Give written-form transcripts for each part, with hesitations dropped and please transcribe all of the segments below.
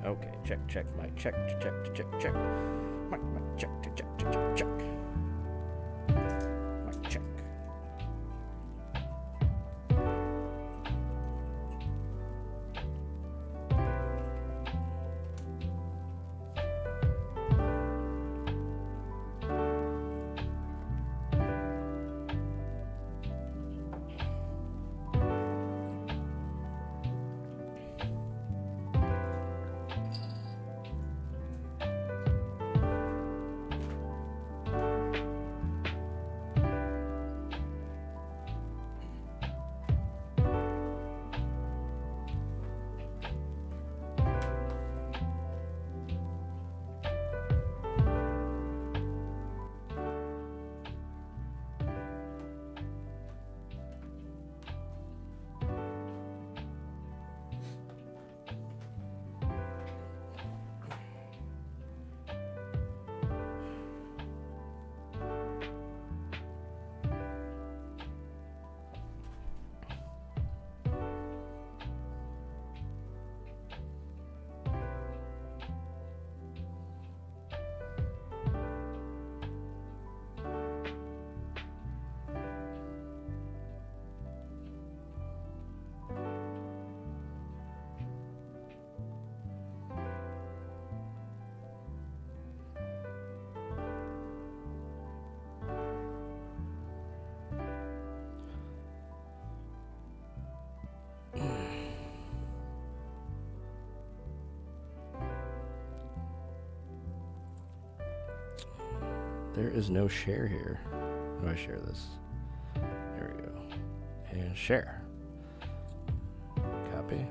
Okay, check, mic, check. Mic, check. Mic, check. There is no share here. How do I share this? There we go. And share. Copy.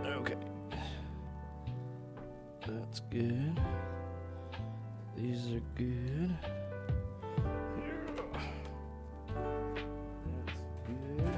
Okay. That's good. These are good. That's good.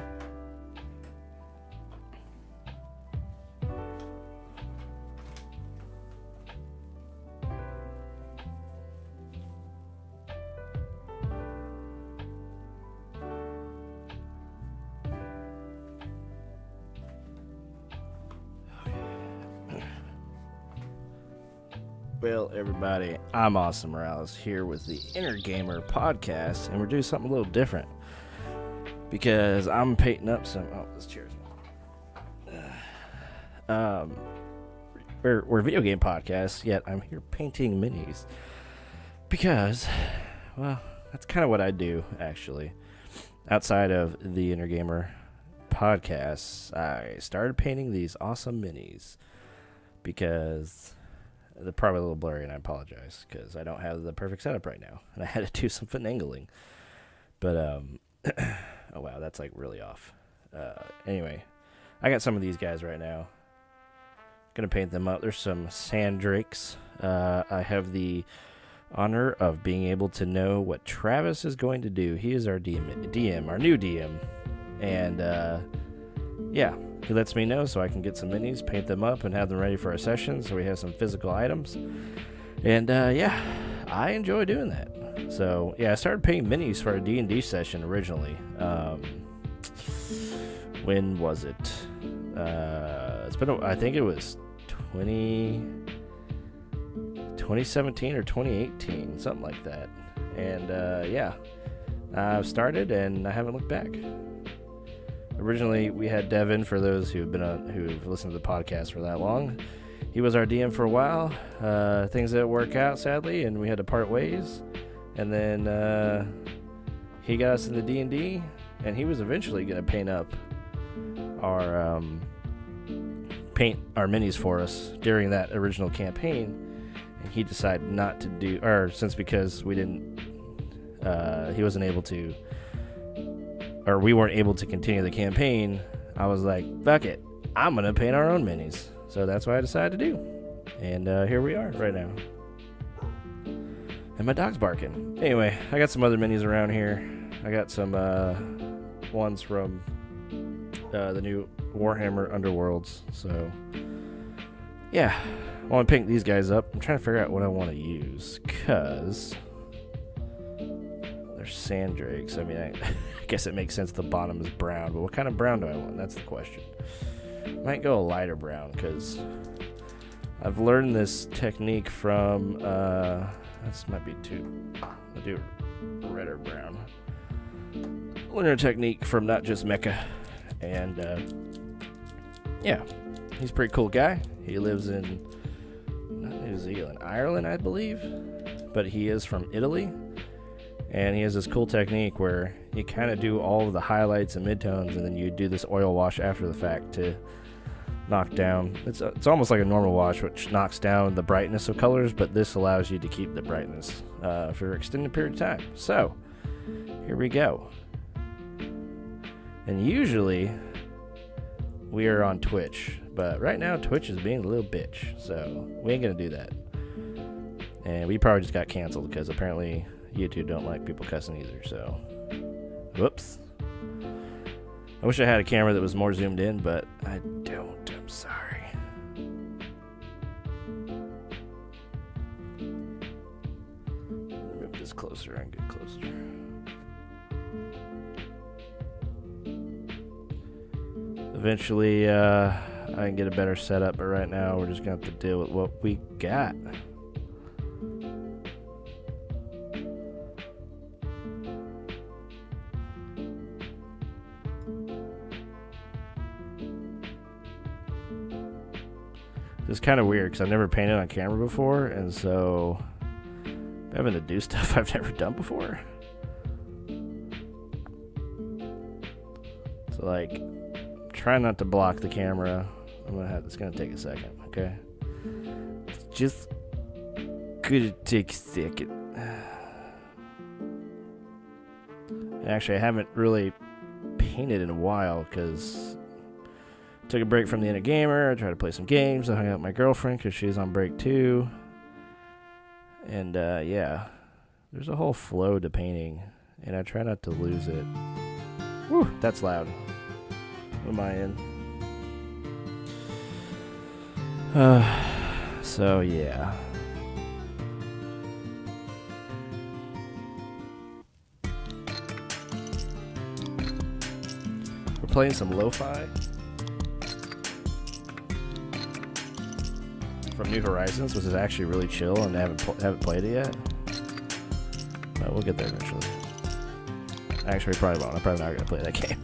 Well, everybody, I'm Austin Morales here with the Inner Gamer podcast, and we're doing something a little different because I'm painting up some. Oh, this chair's we're a video game podcast, yet I'm here painting minis because, well, that's kind of what I do actually. Outside of the Inner Gamer podcast, I started painting these awesome minis because they're probably a little blurry, and I apologize because I don't have the perfect setup right now, and I had to do some finagling. But oh wow, that's like really off. Anyway, I got some of these guys right now. Gonna paint them up. There's some sand drakes. I have the honor of being able to know what Travis is going to do. He is our DM, our new DM, and yeah. He lets me know so I can get some minis, paint them up, and have them ready for our session so we have some physical items. And, yeah, I enjoy doing that. So, yeah, I started painting minis for a D&D session originally. When was it? It's been, I think it was 2017 or 2018, something like that. And, yeah, I've started and I haven't looked back. Originally, we had Devin, for those who've listened to the podcast for that long. He was our DM for a while. Things didn't work out, sadly, and we had to part ways. And then he got us into D&D, and he was eventually going to paint up our minis for us during that original campaign. And he decided not to do, because we didn't, he wasn't able to. Or we weren't able to continue the campaign, I was like, fuck it, I'm going to paint our own minis. So that's what I decided to do. And here we are right now. And my dog's barking. Anyway, I got some other minis around here. I got some ones from the new Warhammer Underworlds. So, yeah, I want to paint these guys up. I'm trying to figure out what I want to use, because they're sand drakes. I mean, I guess it makes sense the bottom is brown, but what kind of brown do I want? That's the question. Might go a lighter brown, because I've learned this technique from, this might be I'll do red or brown. Learned a technique from Not Just Mecha, and, yeah, he's a pretty cool guy. He lives in, not New Zealand, Ireland, I believe, but he is from Italy. And he has this cool technique where you kind of do all of the highlights and midtones, and then you do this oil wash after the fact to knock down. It's almost like a normal wash, which knocks down the brightness of colors, but this allows you to keep the brightness for an extended period of time. So, here we go. And usually, we are on Twitch, but right now Twitch is being a little bitch, so we ain't gonna do that. And we probably just got canceled because apparently YouTube don't like people cussing either, so whoops. I wish I had a camera that was more zoomed in, but I don't. I'm sorry. Move this closer and get closer. Eventually, I can get a better setup, but right now we're just gonna have to deal with what we got. It's kind of weird because I've never painted on camera before, and so having to do stuff I've never done before. So like, try not to block the camera. It's gonna take a second, okay? It's just gonna take a second. Actually, I haven't really painted in a while because took a break from the Inner Gamer. I tried to play some games. I hung out with my girlfriend because she's on break too. And yeah, there's a whole flow to painting, and I try not to lose it. Whew, that's loud. What am I in? So yeah. We're playing some lo-fi from New Horizons, which is actually really chill, and I haven't played it yet. But we'll get there eventually. Actually, we probably won't. I'm probably not going to play that game.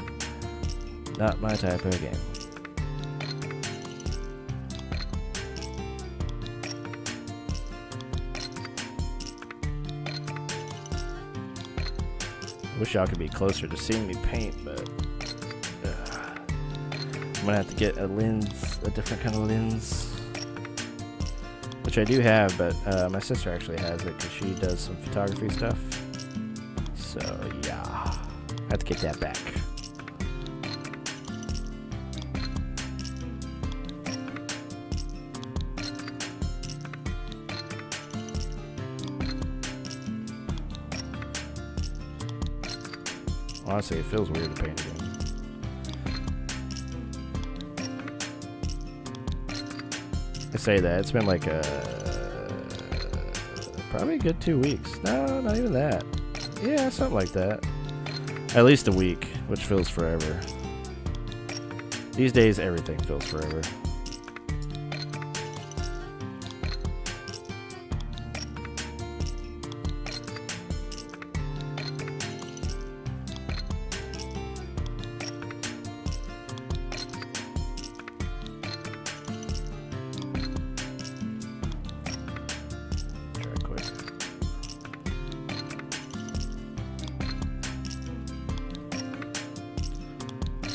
Not my type of game. I wish y'all could be closer to seeing me paint, but I'm gonna have to get a lens, a different kind of lens, which I do have, but my sister actually has it because she does some photography stuff. So yeah, I have to kick that back. Honestly, it feels weird to paint again. I say that, it's been like probably a good 2 weeks. No, not even that. Yeah, something like that. At least a week, which feels forever. These days, everything feels forever.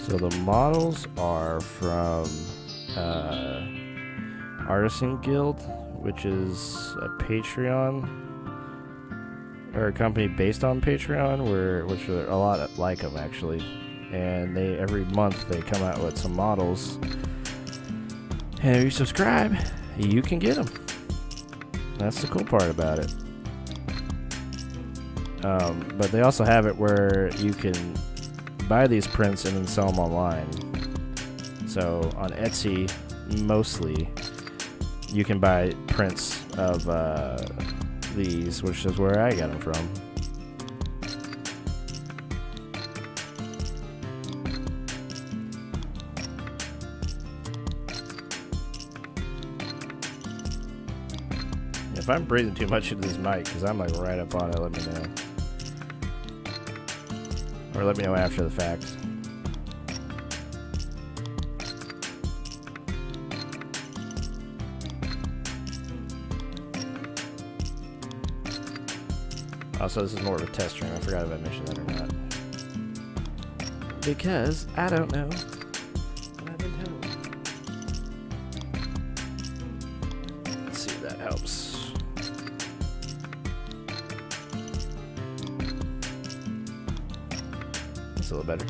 So the models are from Artisan Guild, which is a Patreon, or a company based on Patreon, which are a lot like them actually. And every month they come out with some models, and if you subscribe, you can get them. That's the cool part about it. But they also have it where you can buy these prints and then sell them online. So on Etsy, mostly, you can buy prints of these, which is where I got them from. If I'm breathing too much into this mic, because I'm like right up on it, let me know. Or let me know after the fact. Also, this is more of a test stream. I forgot if I mentioned that or not. Because I don't know what I've been told. Let's see if that helps. That's a little better.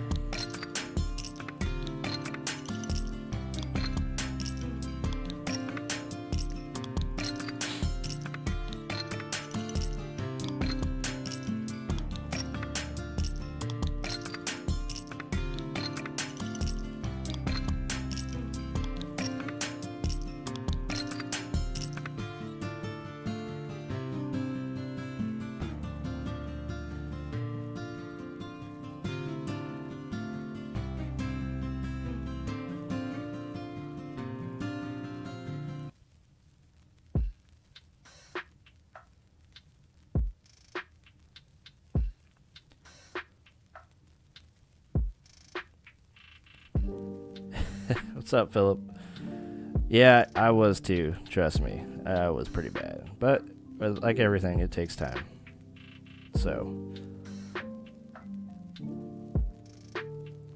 What's up, Philip? Yeah, I was too. Trust me, I was pretty bad. But like everything, it takes time. So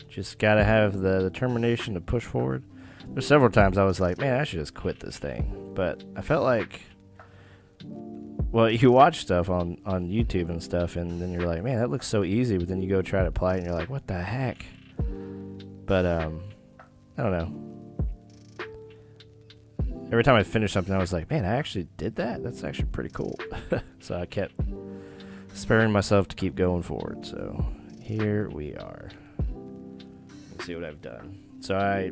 just gotta have the determination to push forward. There's several times I was like, man, I should just quit this thing. But I felt like, well, you watch stuff on YouTube and stuff, and then you're like, man, that looks so easy. But then you go try to apply it, and you're like, what the heck? But I don't know. Every time I finished something, I was like, man, I actually did that? That's actually pretty cool. So I kept spurring myself to keep going forward. So here we are. Let's see what I've done. So I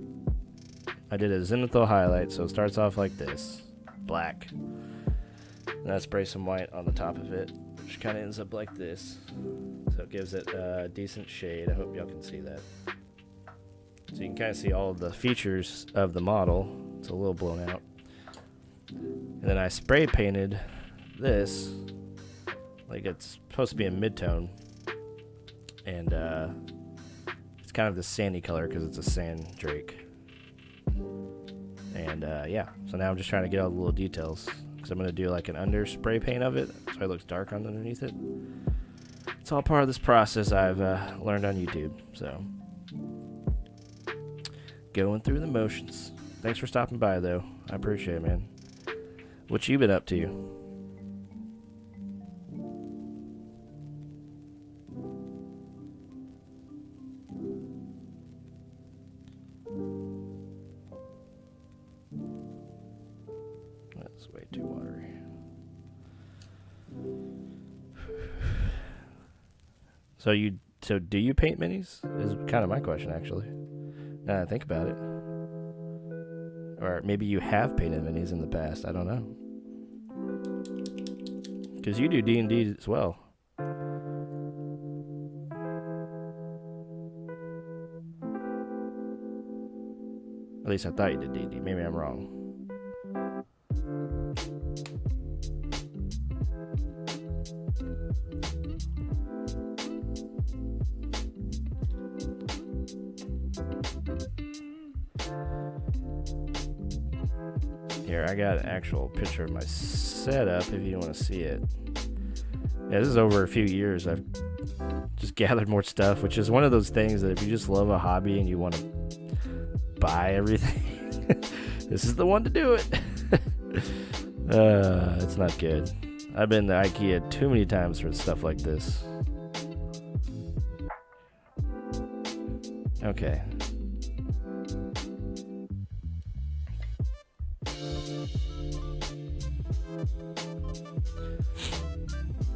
did a zenithal highlight. So it starts off like this. Black. And I spray some white on the top of it, which kind of ends up like this. So it gives it a decent shade. I hope y'all can see that. So you can kind of see all of the features of the model. It's a little blown out. And then I spray painted this like it's supposed to be a mid-tone. And it's kind of the sandy color because it's a sand drake. And yeah, so now I'm just trying to get all the little details because I'm going to do like an under spray paint of it so it looks dark underneath it. It's all part of this process I've learned on YouTube. So going through the motions. Thanks for stopping by, though. I appreciate it, man. What you been up to? That's way too watery. So do you paint minis? Is kind of my question, actually. Now that I think about it. Or maybe you have painted minis in the past. I don't know. Because you do D&D as well. At least I thought you did D&D. Maybe I'm wrong. Here, I got an actual picture of my setup if you want to see it. Yeah, this is over a few years. I've just gathered more stuff, which is one of those things that if you just love a hobby and you want to buy everything, this is the one to do it. It's not good. I've been to IKEA too many times for stuff like this. Okay.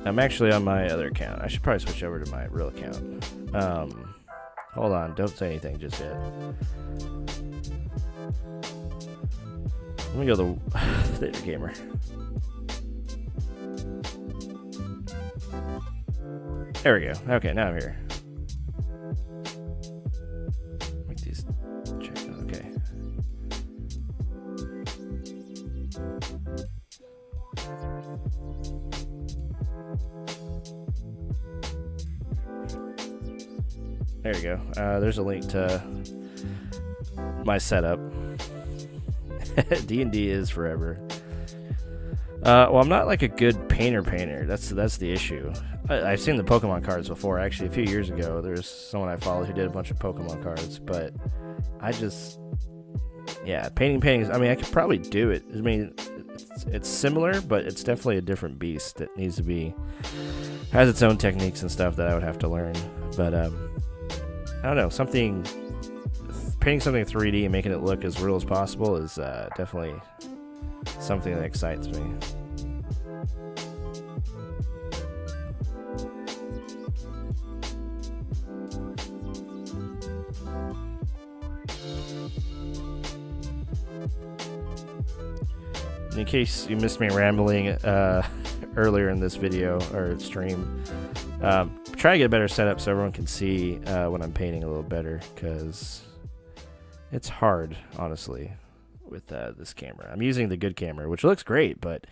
I'm actually on my other account. I should probably switch over to my real account. Hold on, don't say anything just yet. Let me go to the Theater Gamer. There we go. Okay, now I'm here. Make these check. Okay. There you go. There's a link to my setup. D&D is forever. Well, I'm not like a good painter. That's the issue. I've seen the Pokemon cards before. Actually, a few years ago, there's someone I followed who did a bunch of Pokemon cards. But I just, yeah, painting. I mean, I could probably do it. I mean, it's similar, but it's definitely a different beast that needs to be, has its own techniques and stuff that I would have to learn. But I don't know, painting something 3D and making it look as real as possible is definitely something that excites me. In case you missed me rambling earlier in this video or stream, try to get a better setup so everyone can see when I'm painting a little better, because it's hard, honestly, with this camera. I'm using the good camera, which looks great, but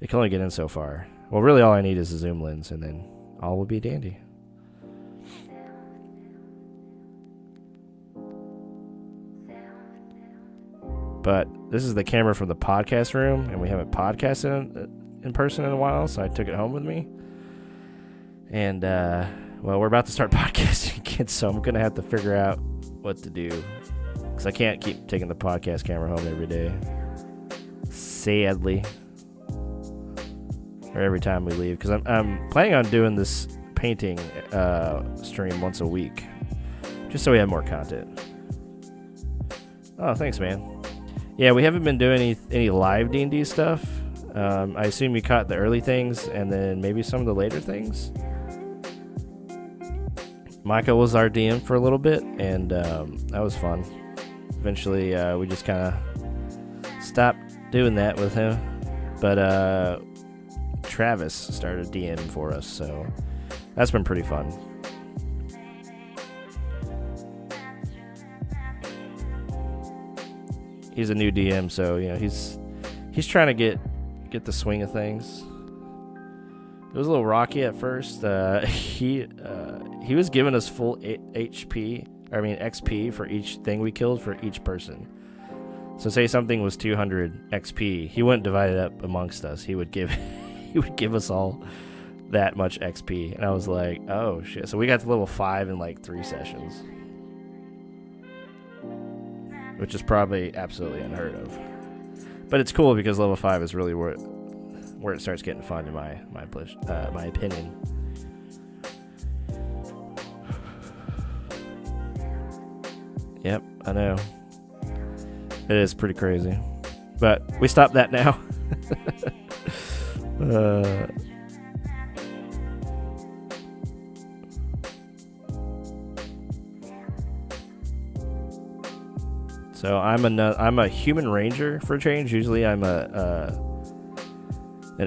it can only get in so far. Well, really all I need is a zoom lens, and then all will be dandy. But this is the camera from the podcast room, and we haven't podcasted in person in a while, so I took it home with me. And, well, we're about to start podcasting again, so I'm going to have to figure out what to do. Because I can't keep taking the podcast camera home every day. Sadly. Or every time we leave. Because I'm planning on doing this painting stream once a week. Just so we have more content. Oh, thanks, man. Yeah, we haven't been doing any live D&D stuff. I assume you caught the early things and then maybe some of the later things. Micah was our DM for a little bit, and that was fun. Eventually, we just kind of stopped doing that with him. But Travis started DM for us, so that's been pretty fun. He's a new DM, so he's trying to get the swing of things. It was a little rocky at first. He was giving us full XP for each thing we killed for each person. So say something was 200 XP, he wouldn't divide it up amongst us. He would give us all that much XP, and I was like, oh shit. So we got to level 5 in like 3 sessions. Which is probably absolutely unheard of. But it's cool because level 5 is really where it starts getting fun, in my opinion. Yep, I know. It is pretty crazy. But we stopped that now. So I'm a human ranger for a change. Usually I'm an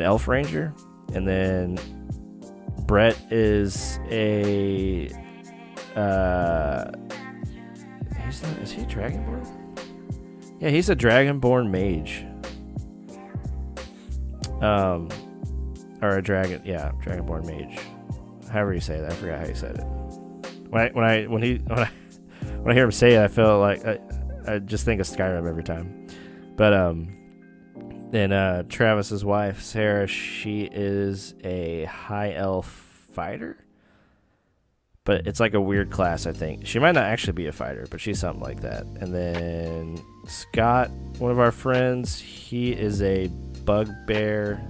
elf ranger, and then Brett is a is he a dragonborn? Yeah, he's a dragonborn mage. Or a dragonborn mage. However you say that, I forgot how you said it. When I hear him say it, I feel like I just think of Skyrim every time. But then Travis's wife, Sarah, she is a high elf fighter. But it's like a weird class, I think. She might not actually be a fighter, but she's something like that. And then Scott, one of our friends, he is a bugbear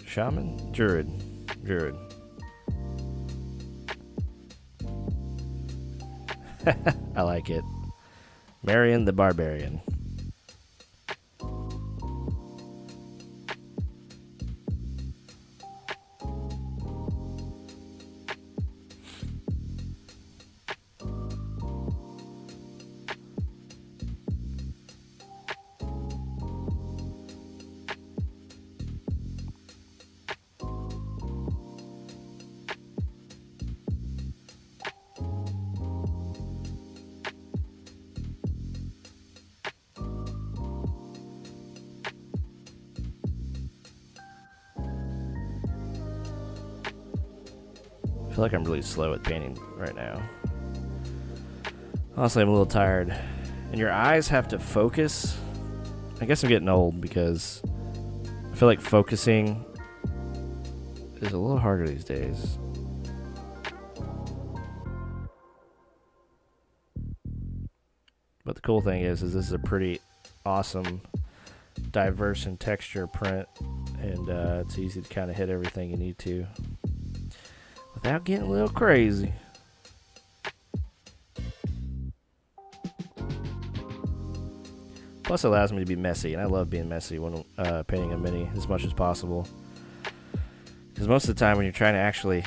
shaman? Druid. I like it. Marion the Barbarian. I feel like I'm really slow at painting right now. Honestly, I'm a little tired. And your eyes have to focus. I guess I'm getting old because I feel like focusing is a little harder these days. But the cool thing is this is a pretty awesome, diverse in texture print, and it's easy to kind of hit everything you need to without getting a little crazy. Plus, it allows me to be messy, and I love being messy when painting a mini as much as possible. Because most of the time when you're trying to actually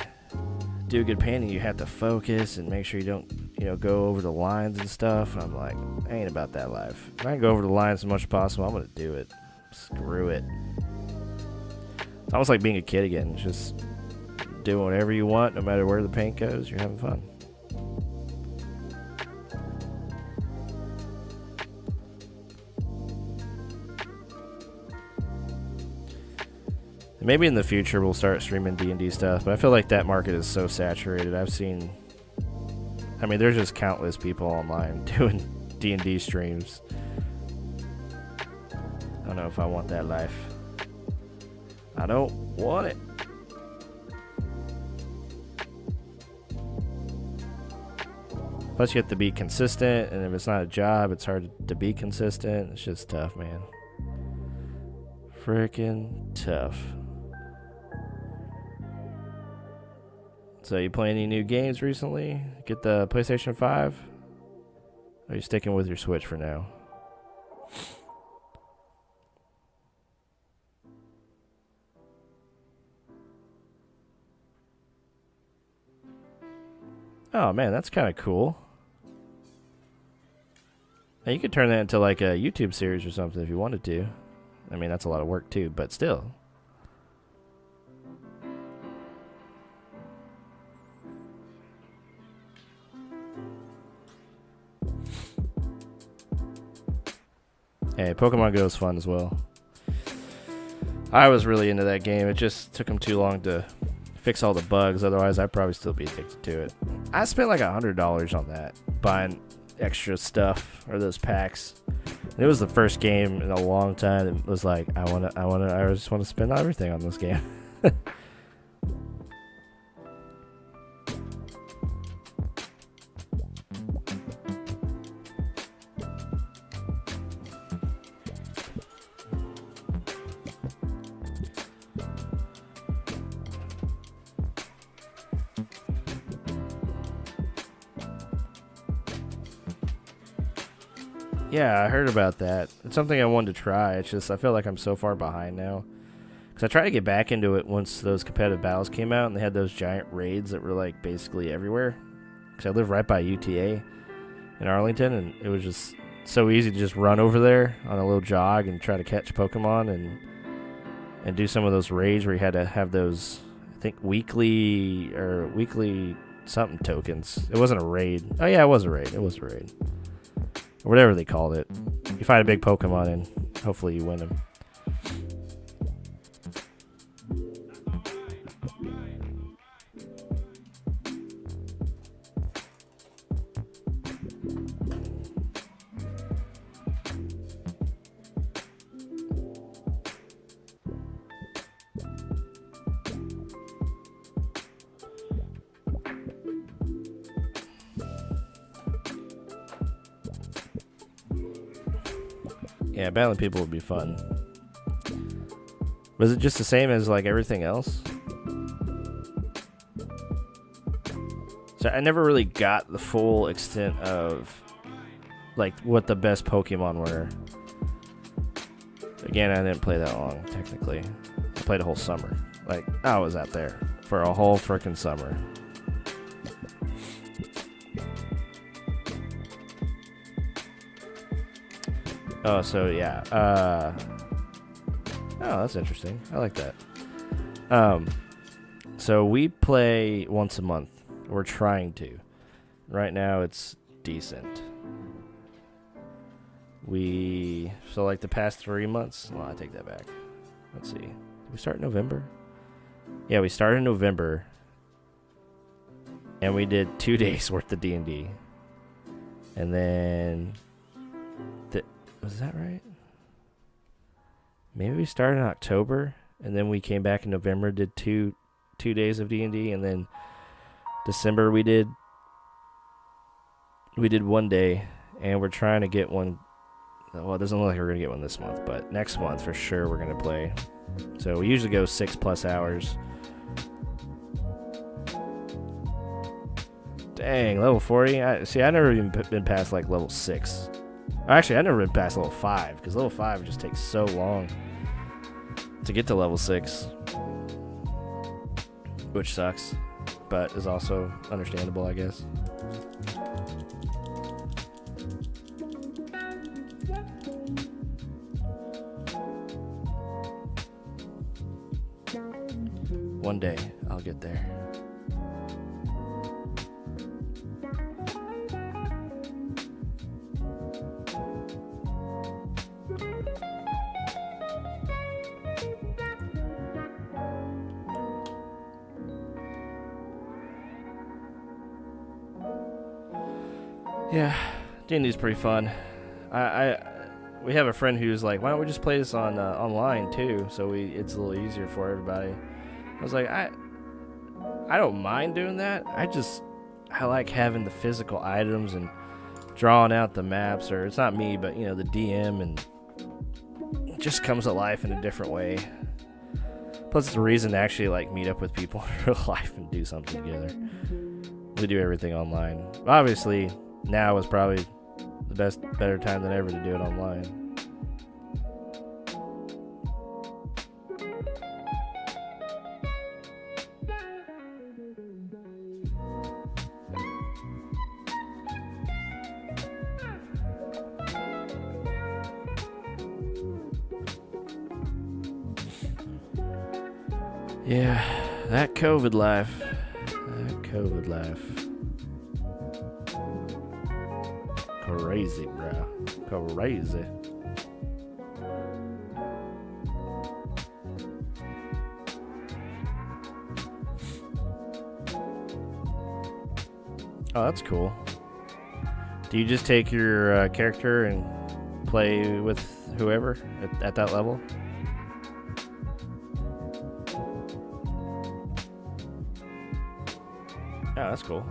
do a good painting, you have to focus and make sure you don't, go over the lines and stuff. And I'm like, I ain't about that life. If I can go over the lines as much as possible, I'm going to do it. Screw it. It's almost like being a kid again. It's just doing whatever you want, no matter where the paint goes. You're having fun. Maybe in the future we'll start streaming D&D stuff, but I feel like that market is so saturated. There's just countless people online doing D&D streams. I don't know if I want that life. I don't want it. Plus, you have to be consistent, and if it's not a job, it's hard to be consistent. It's just tough, man. Freaking tough. So, you play any new games recently? Get the PlayStation 5? Or are you sticking with your Switch for now? Oh, man, that's kind of cool. Now, you could turn that into like a YouTube series or something if you wanted to. I mean, that's a lot of work too, but still. Hey, Pokemon Go is fun as well. I was really into that game. It just took them too long to fix all the bugs. Otherwise, I'd probably still be addicted to it. I spent like $100 on that, buying extra stuff or those packs. It was the first game in a long time that was like, I just want to spend everything on this game. Yeah, I heard about that. It's something I wanted to try. It's just I feel like I'm so far behind now. Because I tried to get back into it once those competitive battles came out and they had those giant raids that were like basically everywhere. Because I live right by UTA in Arlington, and it was just so easy to just run over there on a little jog and try to catch Pokemon and do some of those raids where you had to have those, I think, weekly something tokens. It wasn't a raid. Oh yeah, it was a raid. It was a raid. Or whatever they called it. You find a big Pokemon and hopefully you win them. Yeah, battling people would be fun. Was it just the same as like everything else? So I never really got the full extent of like what the best Pokemon were. Again, I didn't play that long, technically. I played a whole summer. Like, I was out there for a whole frickin' summer. Oh, so yeah. Oh, that's interesting. I like that. So we play once a month. We're trying to. Right now, it's decent. So like the past 3 months. Well, I take that back. Let's see. Did we start in November? Yeah, we started in November. And we did 2 days worth of D&D. And then... Was that right? Maybe we started in October, and then we came back in November, did two days of D&D, and then December we did 1 day, and we're trying to get one. Well, it doesn't look like we're gonna get one this month, but next month for sure we're gonna play. So we usually go 6+ hours. Dang, level 40. I never even been past like level 6. Actually, I've never been past level 5, because level 5 just takes so long to get to level 6. Which sucks, but is also understandable, I guess. One day, I'll get there. Yeah, D&D's pretty fun. We have a friend who's like, why don't we just play this on online too? So it's a little easier for everybody. I was like, I don't mind doing that. I like having the physical items and drawing out the maps, or it's not me, but the DM, and it just comes to life in a different way. Plus, it's a reason to actually like meet up with people in real life and do something together. We do everything online. Obviously, now is probably the better time than ever to do it online. Yeah, that COVID life. Crazy, bro. Crazy. Oh, that's cool. Do you just take your character and play with whoever at that level? Oh, that's cool.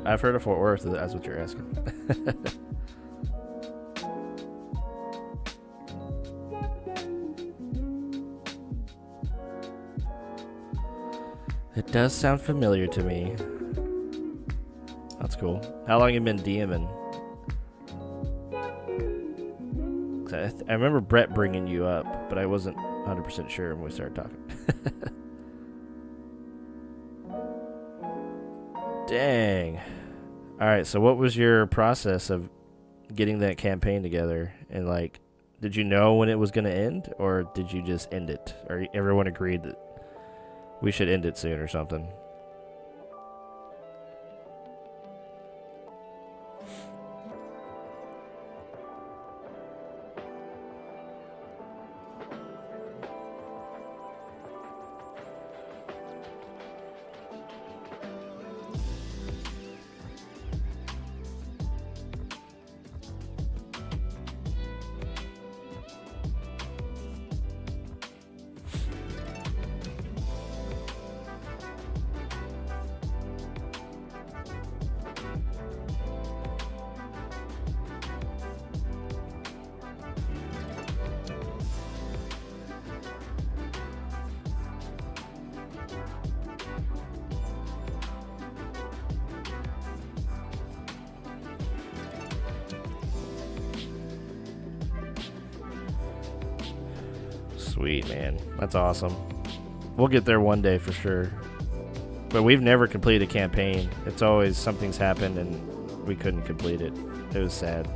I've heard of Fort Worth, if that's what you're asking. It does sound familiar to me. That's cool. How long have you been DMing? I remember Brett bringing you up, but I wasn't 100% sure when we started talking. Dang. Alright, so what was your process of getting that campaign together? And, like, did you know when it was going to end? Or did you just end it? Or everyone agreed that we should end it soon or something? Sweet, man. That's awesome. We'll get there one day for sure. But we've never completed a campaign. It's always something's happened and we couldn't complete it. It was sad.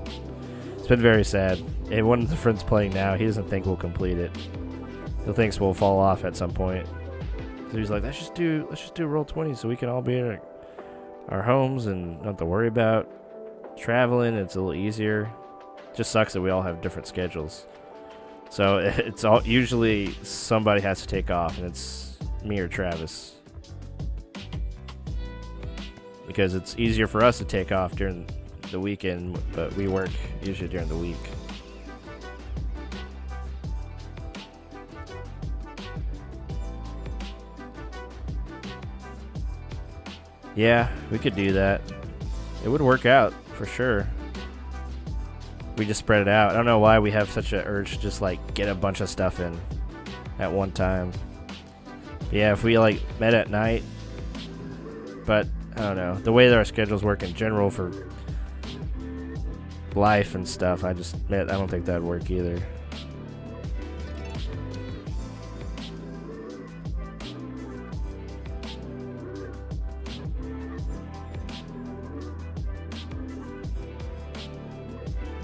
It's been very sad. And one of the friends playing now, he doesn't think we'll complete it. He thinks we'll fall off at some point. So he's like, let's just do Roll20 so we can all be in our homes and not have to worry about traveling. It's a little easier. It just sucks that we all have different schedules. So it's all usually somebody has to take off, and it's me or Travis. Because it's easier for us to take off during the weekend, but we work usually during the week. Yeah, we could do that. It would work out for sure. We just spread it out. I don't know why we have such an urge to just like get a bunch of stuff in at one time. But yeah, if we like met at night, but I don't know, the way that our schedules work in general for life and stuff, I don't think that'd work either.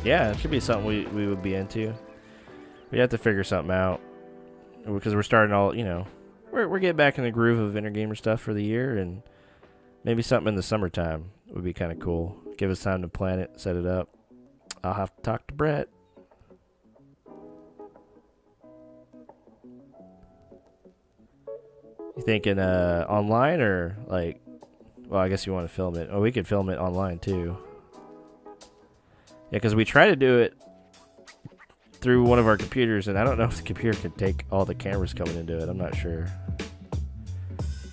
Yeah, it could be something we would be into. We have to figure something out because we're starting we're getting back in the groove of Intergamer stuff for the year, and maybe something in the summertime would be kind of cool. Give us time to plan it, set it up. I'll have to talk to Brett. You thinking online or like Well, I guess you want to film it. Oh, we could film it online too. Yeah, because we try to do it through one of our computers, and I don't know if the computer could take all the cameras coming into it. I'm not sure.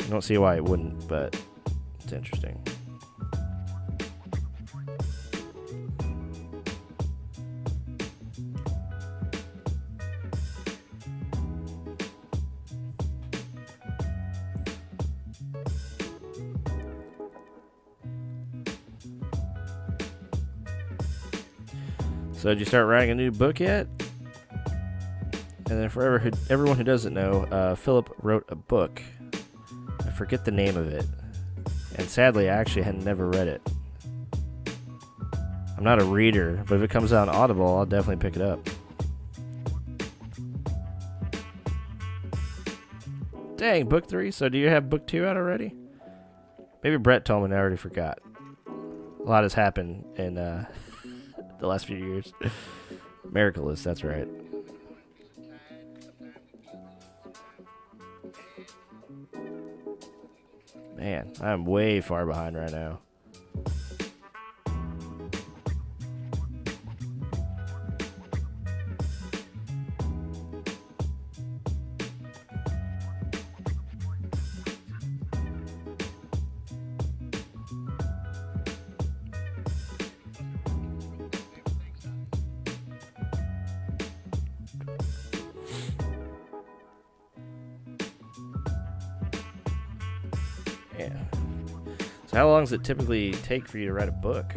I don't see why it wouldn't, but it's interesting. So did you start writing a new book yet? And then for everyone who doesn't know, Philip wrote a book. I forget the name of it. And sadly, I actually had never read it. I'm not a reader, but if it comes out on Audible, I'll definitely pick it up. Dang, book 3? So do you have book 2 out already? Maybe Brett told me and I already forgot. A lot has happened in the last few years. Miraculous, that's right. Man, I'm way far behind right now. Yeah. So how long does it typically take for you to write a book?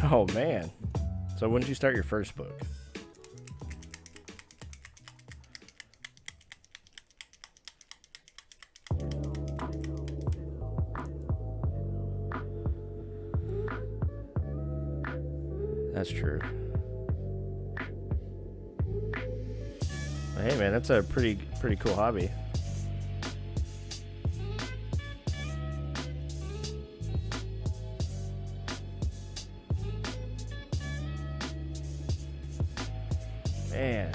Oh man. So when did you start your first book? That's true. Hey man, that's a pretty cool hobby. Man,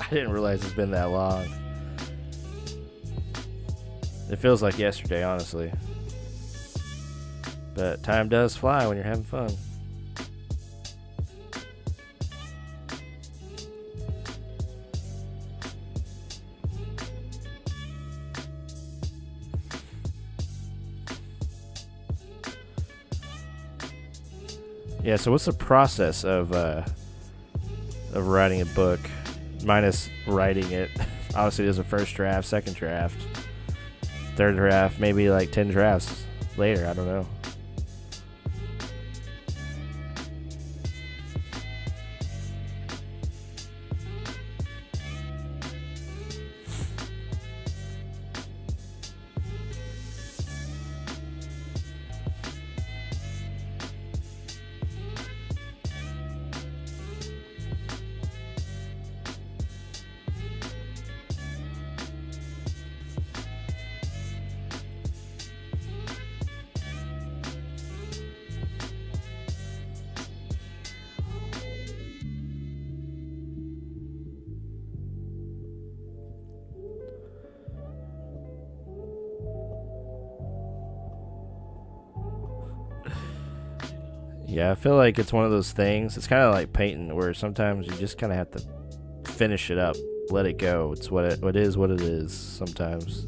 I didn't realize it's been that long. It feels like yesterday, honestly. But time does fly when you're having fun. Yeah, so what's the process of writing a book, minus writing it? Obviously, there's a first draft, second draft, third draft, maybe like 10 drafts later. I don't know. Yeah, I feel like it's one of those things. It's kind of like painting, where sometimes you just kind of have to finish it up, let it go. It's what it is sometimes.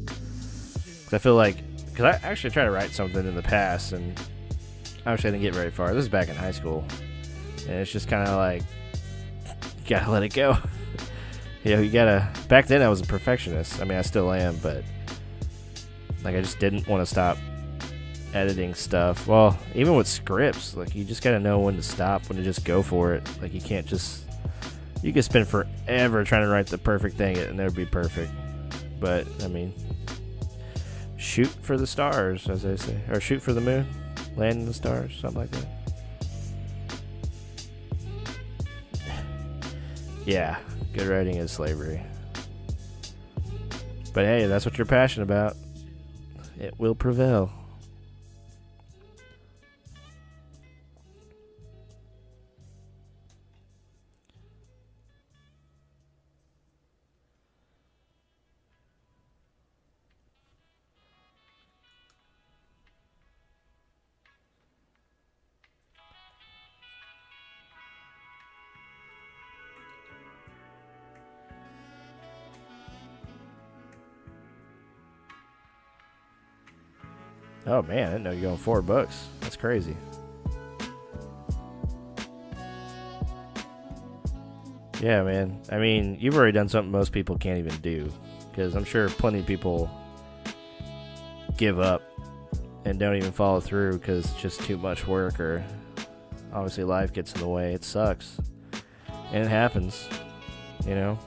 'Cause I feel like, because I actually tried to write something in the past, and obviously I didn't get very far. This is back in high school, and it's just kind of like, you gotta let it go. You gotta. Back then I was a perfectionist. I mean, I still am, but like I just didn't want to stop editing stuff. Well, even with scripts, like you just gotta know when to stop, when to just go for it. Like you can't just, you could spend forever trying to write the perfect thing and it would be perfect. But I mean, shoot for the stars, as they say, or shoot for the moon, land in the stars, something like that. Yeah, good writing is slavery. But hey, that's what you're passionate about. It will prevail. Oh man, I didn't know you're going $4. That's crazy. Yeah, man. I mean, you've already done something most people can't even do. Because I'm sure plenty of people give up and don't even follow through because it's just too much work, or obviously life gets in the way. It sucks. And it happens, you know?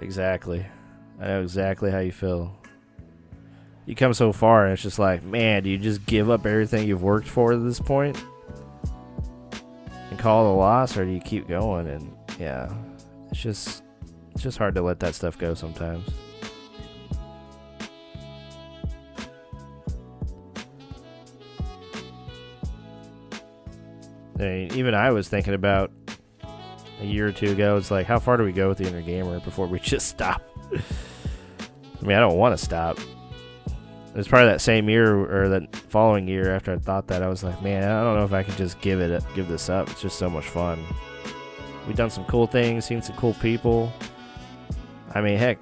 Exactly. I know exactly how you feel. You come so far and it's just like, man, do you just give up everything you've worked for at this point and call it a loss, or do you keep going? And yeah, it's just hard to let that stuff go sometimes. I mean, even I was thinking about a year or two ago, it's like, how far do we go with the inner gamer before we just stop? I mean, I don't want to stop. It was probably that same year or that following year after I thought that, I was like, man, I don't know if I can just give this up. It's just so much fun. We've done some cool things, seen some cool people. I mean, heck,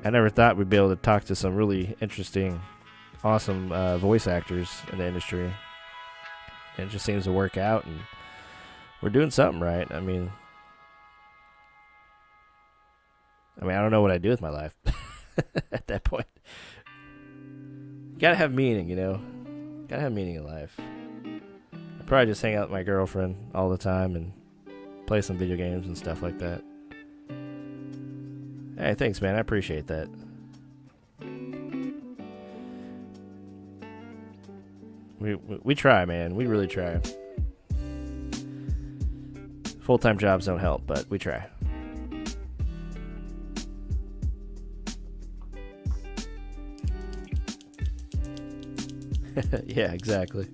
I never thought we'd be able to talk to some really interesting, awesome voice actors in the industry. And it just seems to work out, and we're doing something right. I mean, I don't know what I'd do with my life at that point. You gotta have meaning, you know? Gotta have meaning in life. I'd probably just hang out with my girlfriend all the time and play some video games and stuff like that. Hey, thanks, man. I appreciate that. We try, man. We really try. Full-time jobs don't help, but we try. Yeah, exactly.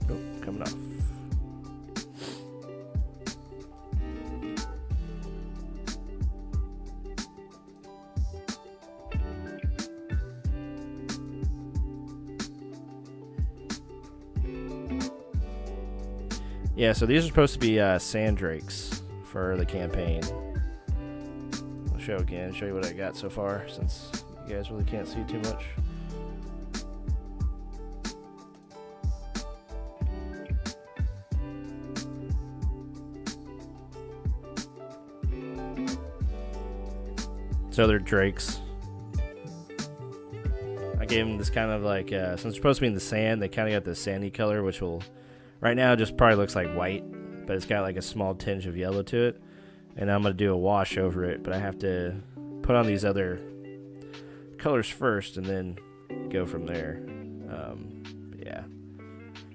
Oh, coming off. Yeah, so these are supposed to be sandrakes for the campaign. Show again, show you what I got so far, since you guys really can't see too much. So they're drakes. I gave them this kind of like, since they're supposed to be in the sand, they kind of got this sandy color, which will, right now, just probably looks like white, but it's got like a small tinge of yellow to it. And I'm going to do a wash over it, but I have to put on these other colors first and then go from there. Yeah.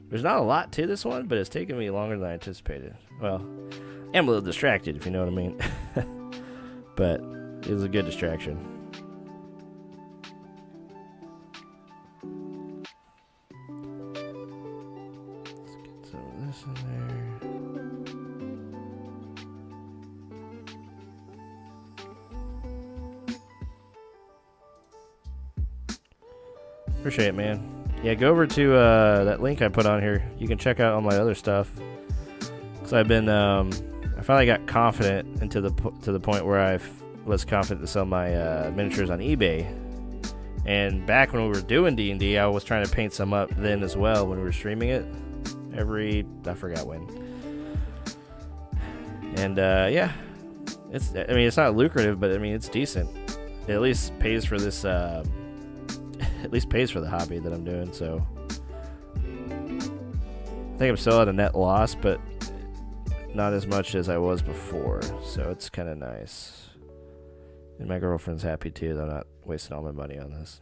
There's not a lot to this one, but it's taken me longer than I anticipated. Well, I'm a little distracted, if you know what I mean. But it was a good distraction. Let's get some of this in there. Appreciate it, man. Yeah, go over to that link I put on here. You can check out all my other stuff. Because I've been, I finally got confident and to the point where I was confident to sell my miniatures on eBay. And back when we were doing D&D, I was trying to paint some up then as well when we were streaming it. I forgot when. And yeah, it's not lucrative, but I mean it's decent. It at least pays for this. At least pays for the hobby that I'm doing. So I think I'm still at a net loss, but not as much as I was before. So it's kind of nice. And my girlfriend's happy too that I'm not wasting all my money on this.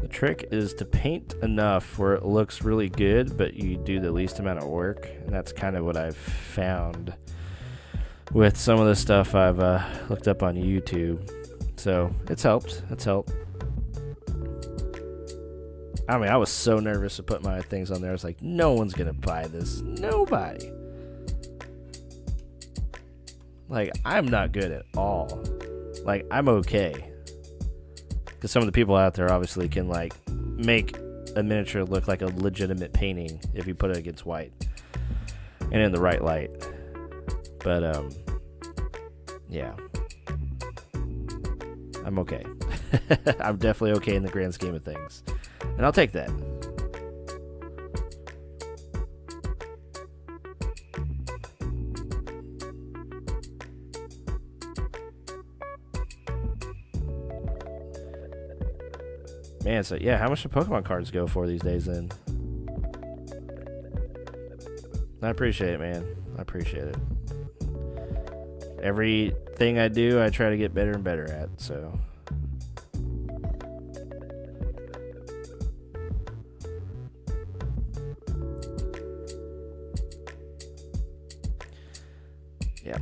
Trick is to paint enough where it looks really good, but you do the least amount of work, and that's kind of what I've found with some of the stuff I've looked up on YouTube. So it's helped. I mean, I was so nervous to put my things on there. I was like, no one's gonna buy this. Nobody. Like, I'm not good at all. Like, I'm okay. Because some of the people out there obviously can, like, make a miniature look like a legitimate painting if you put it against white and in the right light. But, yeah. I'm okay. I'm definitely okay in the grand scheme of things. And I'll take that. Man, so yeah, how much do Pokemon cards go for these days then? I appreciate it, man. I appreciate it. Everything I do, I try to get better and better at, so. Yeah.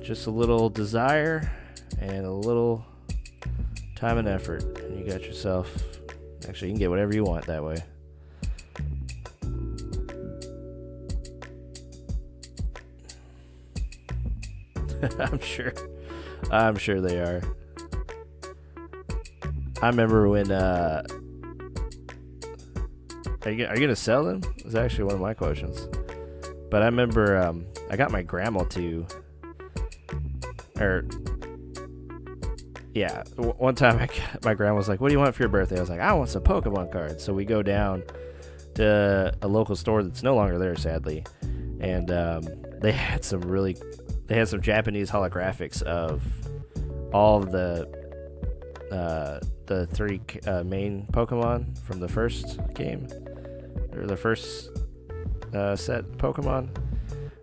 Just a little desire and a little time and effort, and you got yourself. Actually, you can get whatever you want that way. I'm sure they are. I remember when are you gonna sell them? Is actually one of my questions. But I remember I got my grandma to, yeah, one time my grandma was like, what do you want for your birthday? I was like, I want some Pokemon cards. So we go down to a local store that's no longer there, sadly. And they had some Japanese holographics of all of the three main Pokemon from the first game, or the first set Pokemon.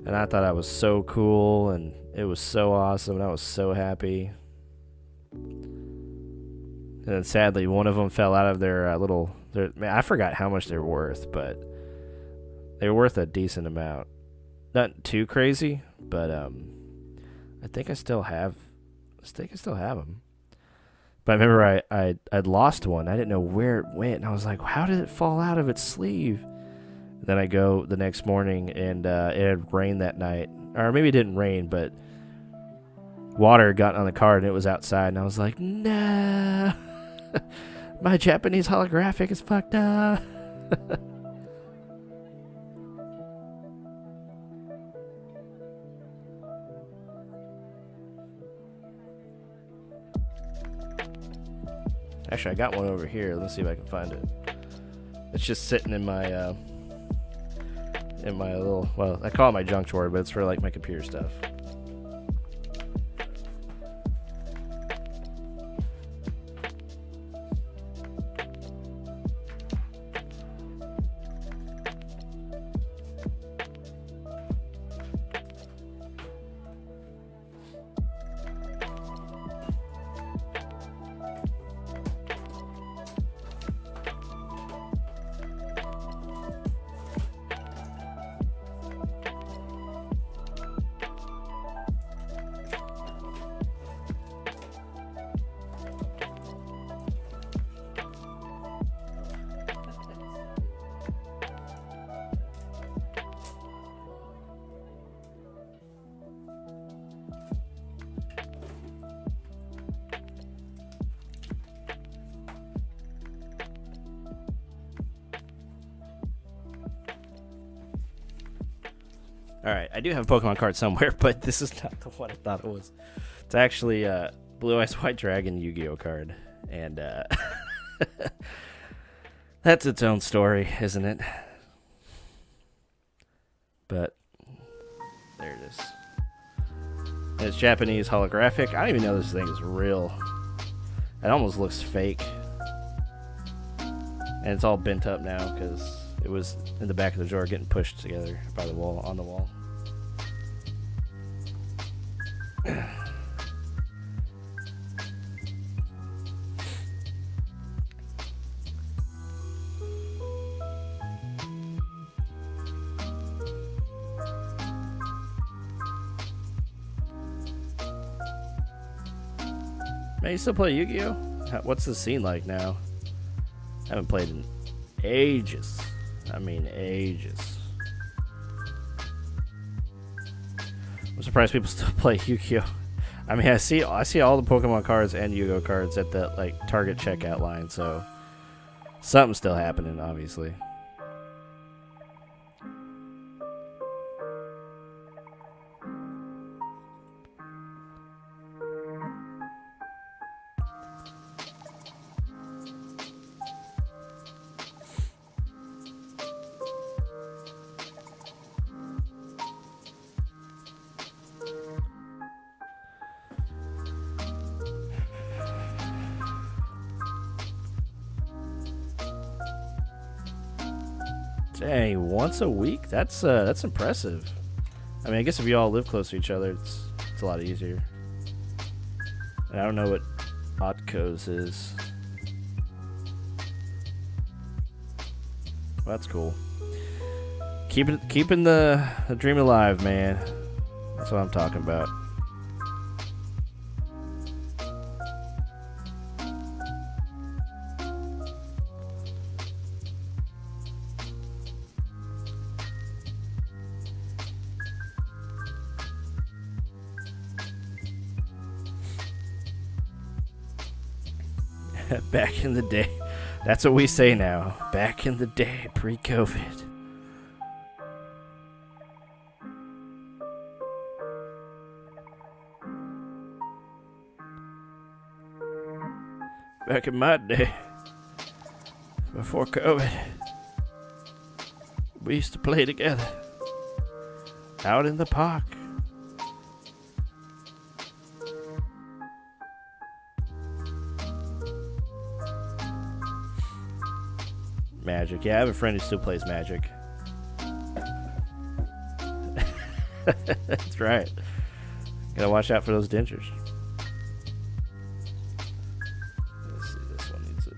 And I thought that was so cool, and it was so awesome, and I was so happy. And then sadly, one of them fell out of their I forgot how much they're worth, but they were worth a decent amount. Not too crazy, but I think I still have them. But I remember I'd lost one. I didn't know where it went, and I was like, how did it fall out of its sleeve? And then I go the next morning, and it had rained that night, or maybe it didn't rain, but water got on the card and it was outside, and I was like, no, my Japanese holographic is fucked up. Actually, I got one over here. Let's see if I can find it. It's just sitting in my little, well, I call it my junk drawer, but it's for like my computer stuff. Alright, I do have a Pokemon card somewhere, but this is not the one I thought it was. It's actually Blue Eyes White Dragon Yu-Gi-Oh card. And that's its own story, isn't it? But there it is. And it's Japanese holographic. I don't even know this thing is real. It almost looks fake. And it's all bent up now because it was in the back of the drawer getting pushed together by the wall, on the wall. Man, you still play Yu-Gi-Oh? What's the scene like now? I haven't played in ages. I mean, ages. I'm surprised people still play Yu-Gi-Oh. I mean, I see all the Pokemon cards and Yu-Gi-Oh cards at the Target checkout line, so something's still happening, obviously. Dang, once a week? That's impressive. I mean, I guess if you all live close to each other, it's a lot easier. And I don't know what Otko's is. Well, that's cool. Keeping the dream alive, man. That's what I'm talking about. Back in the day. That's what we say now. Back in the day, pre-COVID. Back in my day, before COVID, we used to play together. Out in the park. Magic. Yeah, I have a friend who still plays Magic. That's right. Gotta watch out for those dentures. Let's see, this one needs it.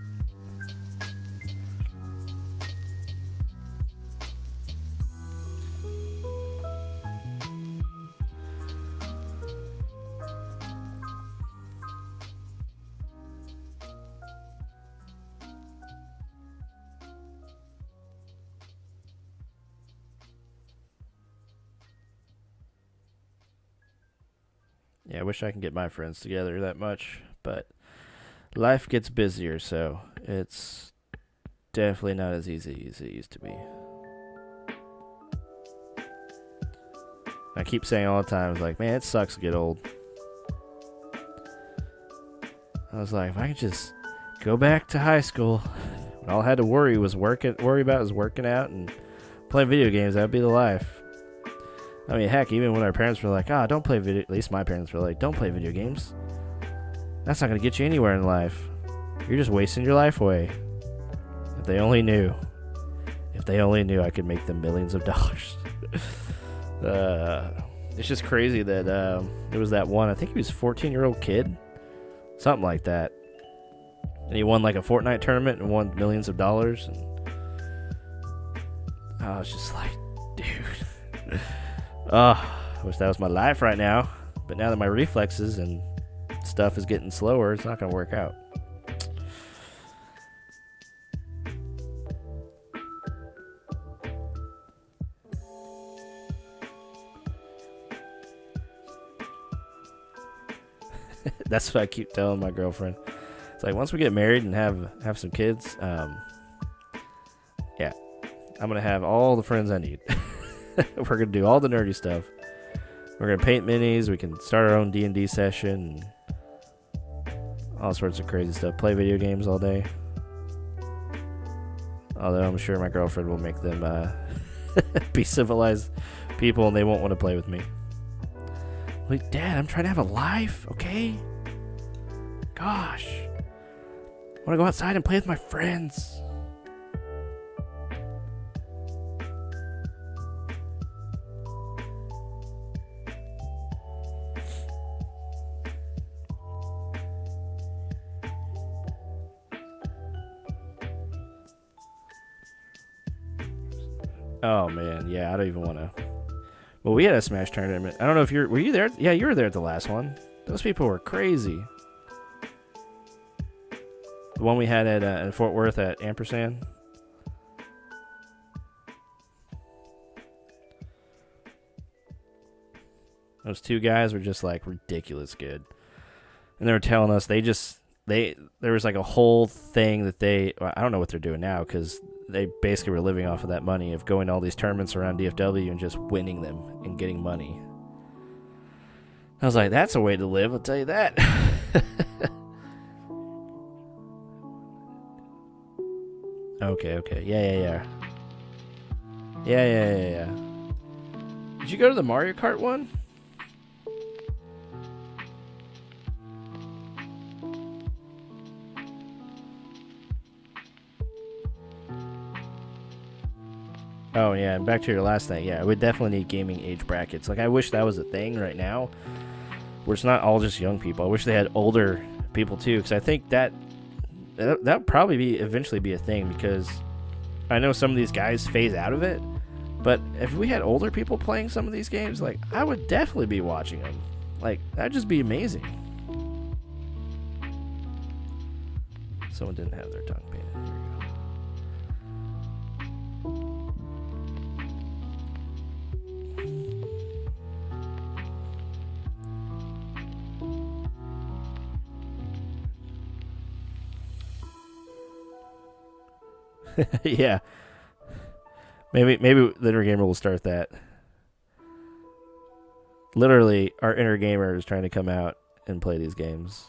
Yeah, I wish I can get my friends together that much, but life gets busier, so it's definitely not as easy as it used to be. I keep saying all the time, it's like, man, it sucks to get old. I was like, if I could just go back to high school, when all I had to worry about was working out and playing video games, that'd be the life. I mean, heck, even when our parents were like, don't play video... At least my parents were like, don't play video games. That's not going to get you anywhere in life. You're just wasting your life away. If they only knew. If they only knew I could make them millions of dollars. It's just crazy that there was that one, I think he was a 14-year-old kid. Something like that. And he won like a Fortnite tournament and won millions of dollars. And I was just like, dude... I wish that was my life right now. But now that my reflexes and stuff is getting slower, it's not going to work out. That's what I keep telling my girlfriend. It's like, once we get married and have some kids, yeah, I'm going to have all the friends I need. We're gonna do all the nerdy stuff. We're gonna paint minis. We can start our own D&D session. All sorts of crazy stuff. Play video games all day. Although I'm sure my girlfriend will make them be civilized people and they won't want to play with me. Like, Dad, I'm trying to have a life, okay? Gosh. I want to go outside and play with my friends. Oh man, yeah, I don't even want to. Well, we had a Smash tournament. I don't know if were you there? Yeah, you were there at the last one. Those people were crazy. The one we had at in Fort Worth at Ampersand. Those two guys were just like ridiculous good, and they were telling us there was like a whole thing that I don't know what they're doing now because they basically were living off of that money of going to all these tournaments around DFW and just winning them and getting money. I was like, that's a way to live, I'll tell you that. Okay. Yeah. Did you go to the Mario Kart one? Oh, yeah, and back to your last thing. Yeah, we definitely need gaming age brackets. Like, I wish that was a thing right now, where it's not all just young people. I wish they had older people, too, because I think that would probably eventually be a thing, because I know some of these guys phase out of it, but if we had older people playing some of these games, like, I would definitely be watching them. Like, that'd just be amazing. Someone didn't have their tongue painted. Yeah. Maybe the inner gamer will start that. Literally, our inner gamer is trying to come out and play these games.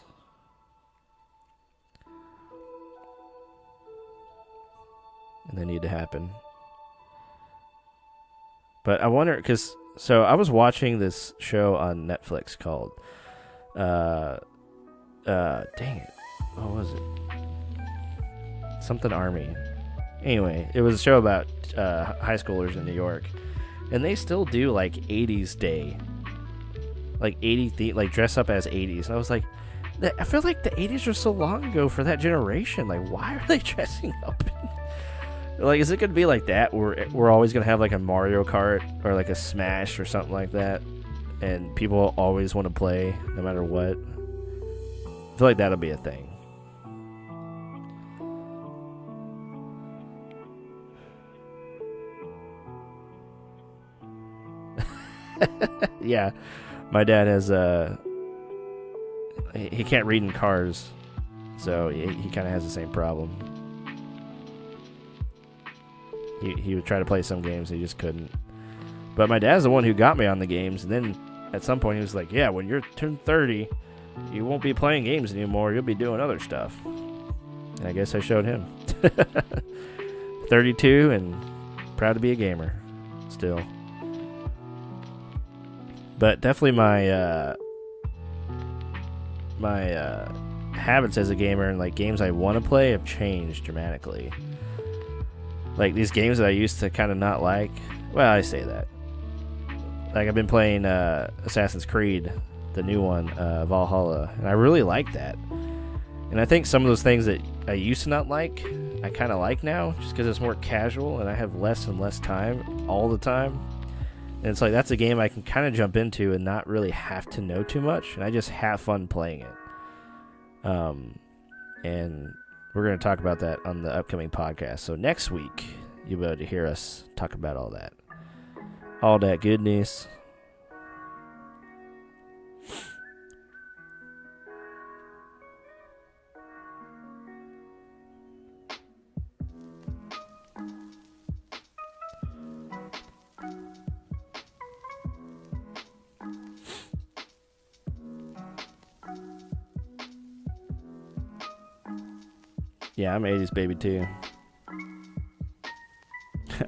And they need to happen. But I wonder, so I was watching this show on Netflix called, dang it, what was it? Something Army. Anyway, it was a show about high schoolers in New York, and they still do like 80s day, like like dress up as 80s. And I was like, I feel like the 80s are so long ago for that generation. Like, why are they dressing up? Like, is it gonna be like that? We're always gonna have like a Mario Kart or like a Smash or something like that, and people always want to play no matter what. I feel like that'll be a thing. Yeah, my dad has he can't read in cars, so he kind of has the same problem. He would try to play some games, he just couldn't. But my dad's the one who got me on the games, and then at some point he was like, yeah, when you're turn 30, you won't be playing games anymore, you'll be doing other stuff. And I guess I showed him. 32 and proud to be a gamer still. But definitely my habits as a gamer and like games I want to play have changed dramatically. Like these games that I used to kind of not like. Well, I say that. Like I've been playing Assassin's Creed, the new one, Valhalla, and I really like that. And I think some of those things that I used to not like, I kind of like now, just because it's more casual and I have less and less time all the time. And it's like that's a game I can kind of jump into and not really have to know too much, and I just have fun playing it. And we're going to talk about that on the upcoming podcast. So next week, you'll be able to hear us talk about all that. All that goodness. Yeah, I'm an 80s baby too.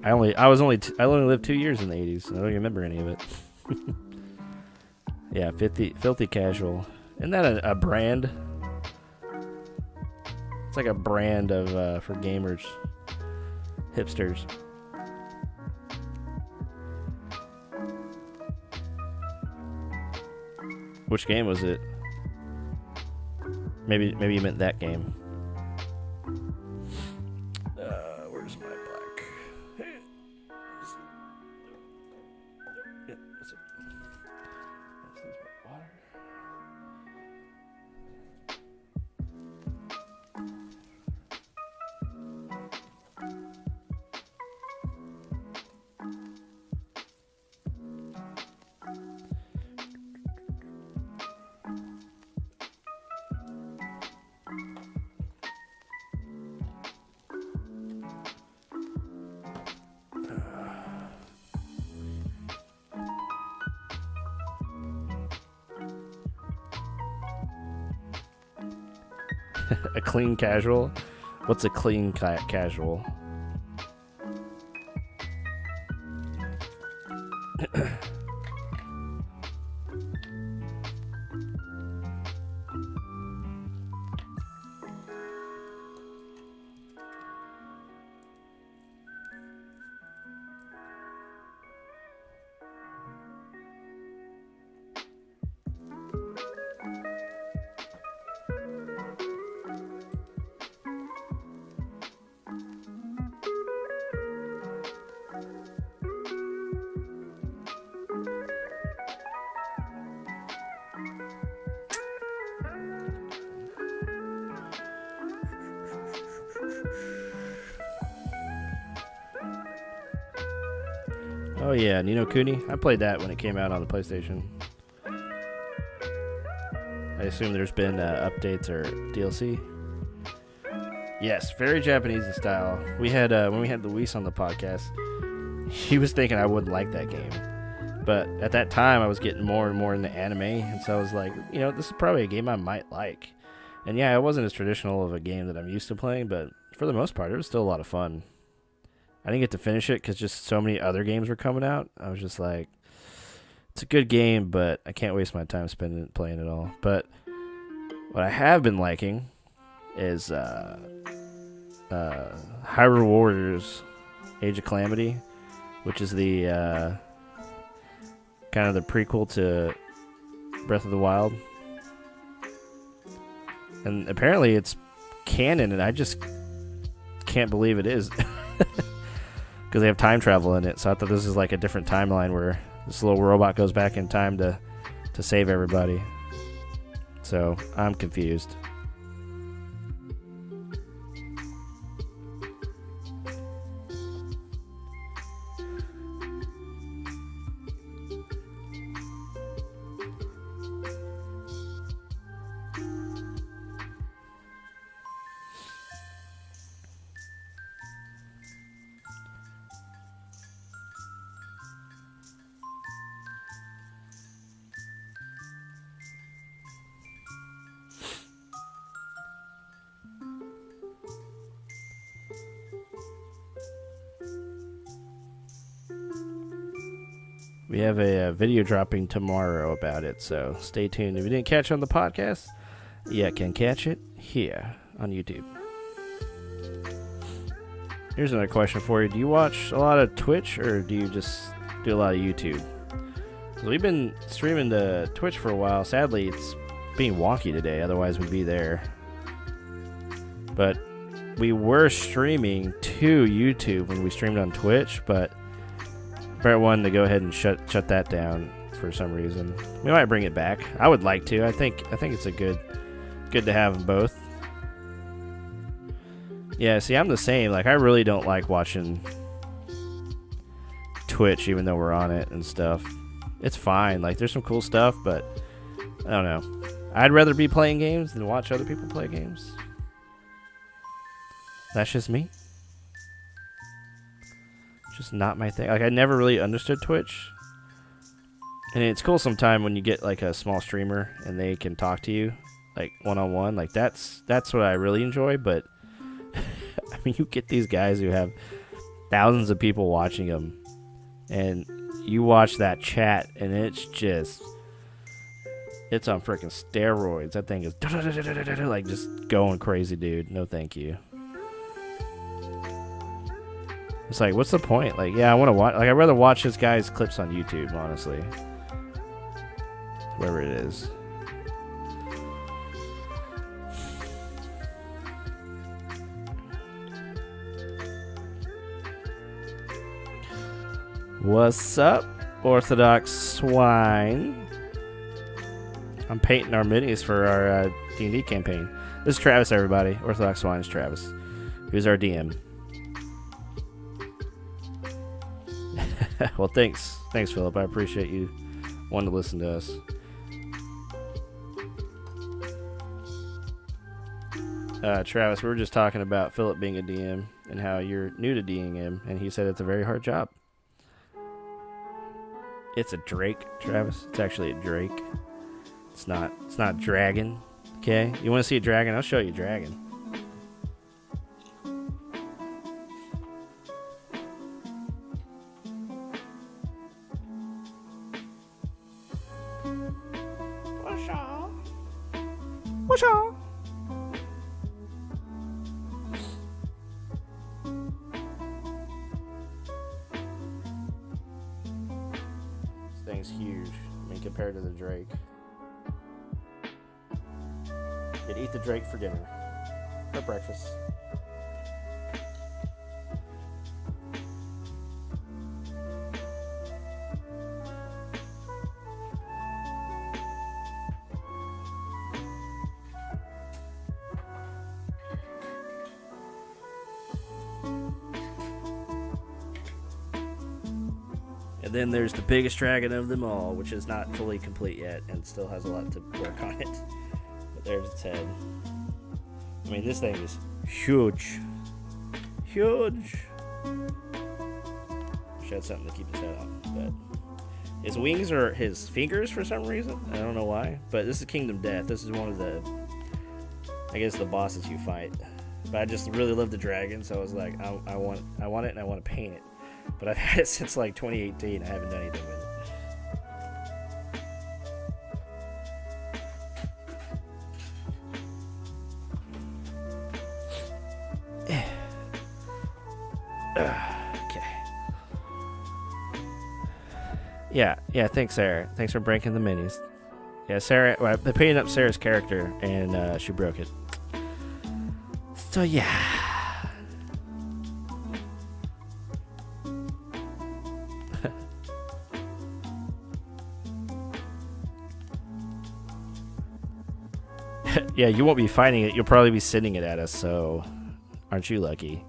I only lived 2 years in the 80s. I don't even remember any of it. Yeah, filthy casual. Isn't that a brand? It's like a brand of for gamers, hipsters. Which game was it? Maybe you meant that game. Where's my black? Yeah, that's it. Let's use my water. A clean casual? What's a clean casual? Oh yeah, Ni no Kuni. I played that when it came out on the PlayStation. I assume there's been updates or DLC. Yes, very Japanese in style. We had when we had Luis on the podcast, he was thinking I wouldn't like that game, but at that time I was getting more and more into anime, and so I was like, you know, this is probably a game I might like. And yeah, it wasn't as traditional of a game that I'm used to playing, but for the most part, it was still a lot of fun. I didn't get to finish it because just so many other games were coming out. I was just like, it's a good game, but I can't waste my time playing it all. But what I have been liking is Hyrule Warriors Age of Calamity, which is the kind of the prequel to Breath of the Wild. And apparently it's canon, and I just can't believe it is. Because they have time travel in it, so I thought this is like a different timeline where this little robot goes back in time to save everybody. So I'm confused. We have a video dropping tomorrow about it, so stay tuned. If you didn't catch it on the podcast, you can catch it here on YouTube. Here's another question for you. Do you watch a lot of Twitch, or do you just do a lot of YouTube? So we've been streaming to Twitch for a while. Sadly, it's being wonky today, otherwise we'd be there. But we were streaming to YouTube when we streamed on Twitch, but Barrett wanted to go ahead and shut that down for some reason. We might bring it back. I would like to. I think it's a good to have them both. Yeah, see, I'm the same. Like, I really don't like watching Twitch, even though we're on it and stuff. It's fine. Like, there's some cool stuff, but I don't know. I'd rather be playing games than watch other people play games. That's just me. Just not my thing. Like, I never really understood Twitch. And it's cool sometime when you get like a small streamer and they can talk to you like one-on-one. Like, that's what I really enjoy, but I mean, you get these guys who have thousands of people watching them, and you watch that chat, and it's on freaking steroids. That thing is like just going crazy, dude. No, thank you. It's like, what's the point? Like, yeah, I want to watch. Like, I'd rather watch this guy's clips on YouTube, honestly. Wherever it is. What's up, Orthodox swine? I'm painting our minis for our D&D campaign. This is Travis, everybody. Orthodox swine is Travis. Who's our DM? Well, thanks. Thanks, Philip. I appreciate you wanting to listen to us. Travis, we were just talking about Philip being a DM and how you're new to DMing him, and he said it's a very hard job. It's a drake, Travis. It's actually a drake. It's not dragon. Okay? You want to see a dragon? I'll show you a dragon. What's up? This thing's huge. I mean, compared to the drake. You'd eat the drake for dinner. For breakfast. And then there's the biggest dragon of them all, which is not fully complete yet and still has a lot to work on it. But there's its head. I mean, this thing is huge. Huge. Wish I had something to keep his head on. But his wings are his fingers for some reason. I don't know why. But this is Kingdom Death. This is one of the, I guess, the bosses you fight. But I just really love the dragon, so I was like, I want it and I want to paint it. But I've had it since like 2018. I haven't done anything with it. Okay. Yeah. Thanks, Sarah. Thanks for breaking the minis. Yeah, Sarah. Well, I painted up Sarah's character, and she broke it. So yeah. Yeah, you won't be fighting it. You'll probably be sending it at us, so aren't you lucky?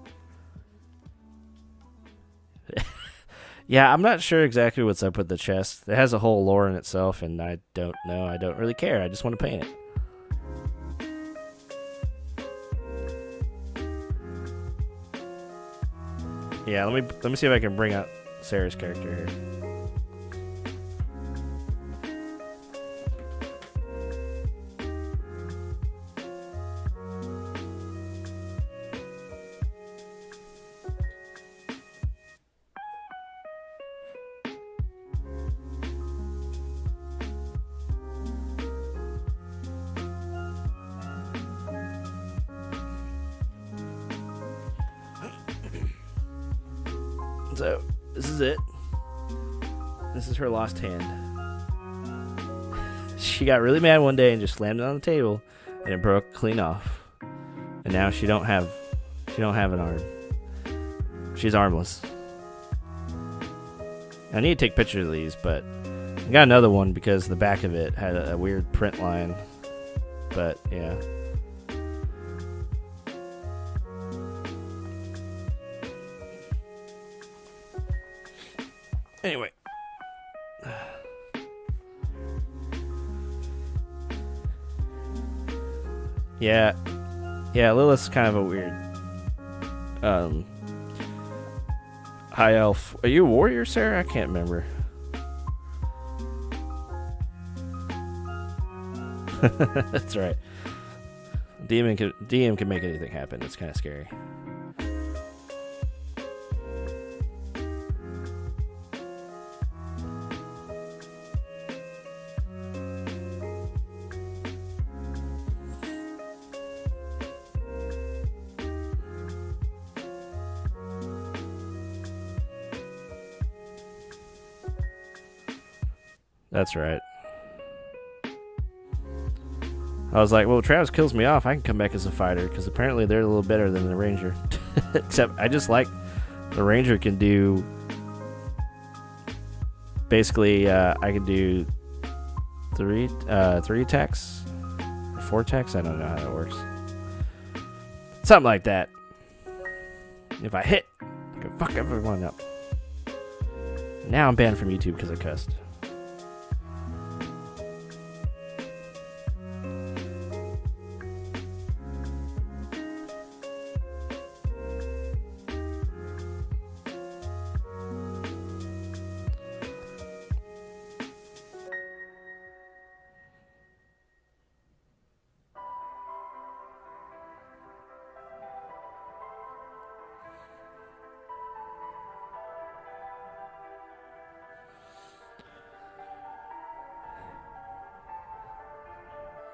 Yeah, I'm not sure exactly what's up with the chest. It has a whole lore in itself, and I don't know. I don't really care. I just want to paint it. Yeah, let me see if I can bring out Sarah's character here. So, this is it. This is her lost hand. She got really mad one day and just slammed it on the table, and it broke clean off. And now she don't have an arm. She's armless. I need to take pictures of these, but I got another one because the back of it had a weird print line. But yeah. Anyway. Yeah, Lilith's kind of a weird high elf. Are you a warrior, Sarah? I can't remember. That's right. DM can make anything happen. It's kind of scary. That's right. I was like, well, Travis kills me off. I can come back as a fighter because apparently they're a little better than the ranger. Except I just like the ranger can do. Basically, I can do three attacks, or 4 attacks. I don't know how that works. Something like that. If I hit, I can fuck everyone up. Now I'm banned from YouTube because I cussed.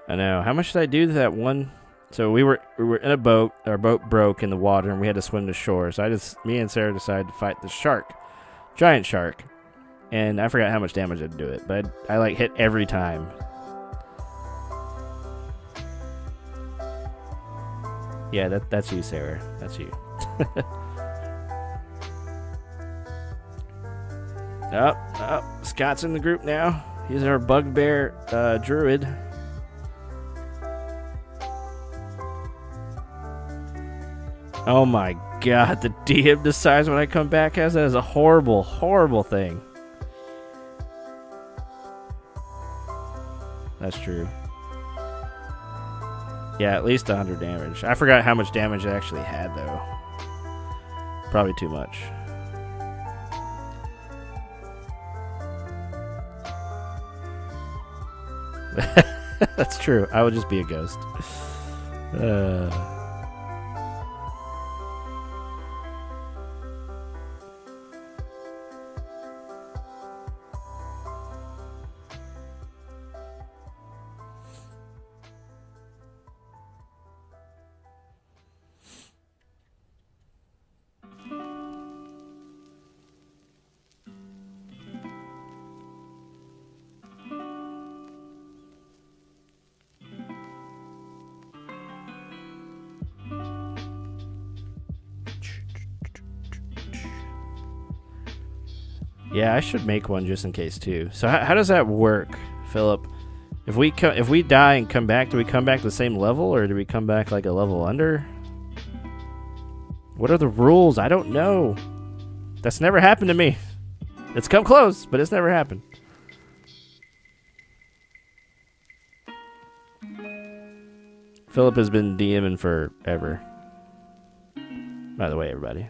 I know. How much did I do to that one? So we were in a boat. Our boat broke in the water, and we had to swim to shore. So me and Sarah decided to fight the shark, giant shark, and I forgot how much damage I'd do it, but I like hit every time. Yeah, that's you, Sarah. That's you. Scott's in the group now. He's our bugbear druid. Oh my god, the DM decides when I come back as that is a horrible, horrible thing. That's true. Yeah, at least 100 damage. I forgot how much damage it actually had, though. Probably too much. That's true. I would just be a ghost. Yeah, I should make one just in case too. So how does that work, Philip? If we die and come back, do we come back to the same level, or do we come back like a level under? What are the rules? I don't know. That's never happened to me. It's come close, but it's never happened. Philip has been DMing forever. By the way, everybody.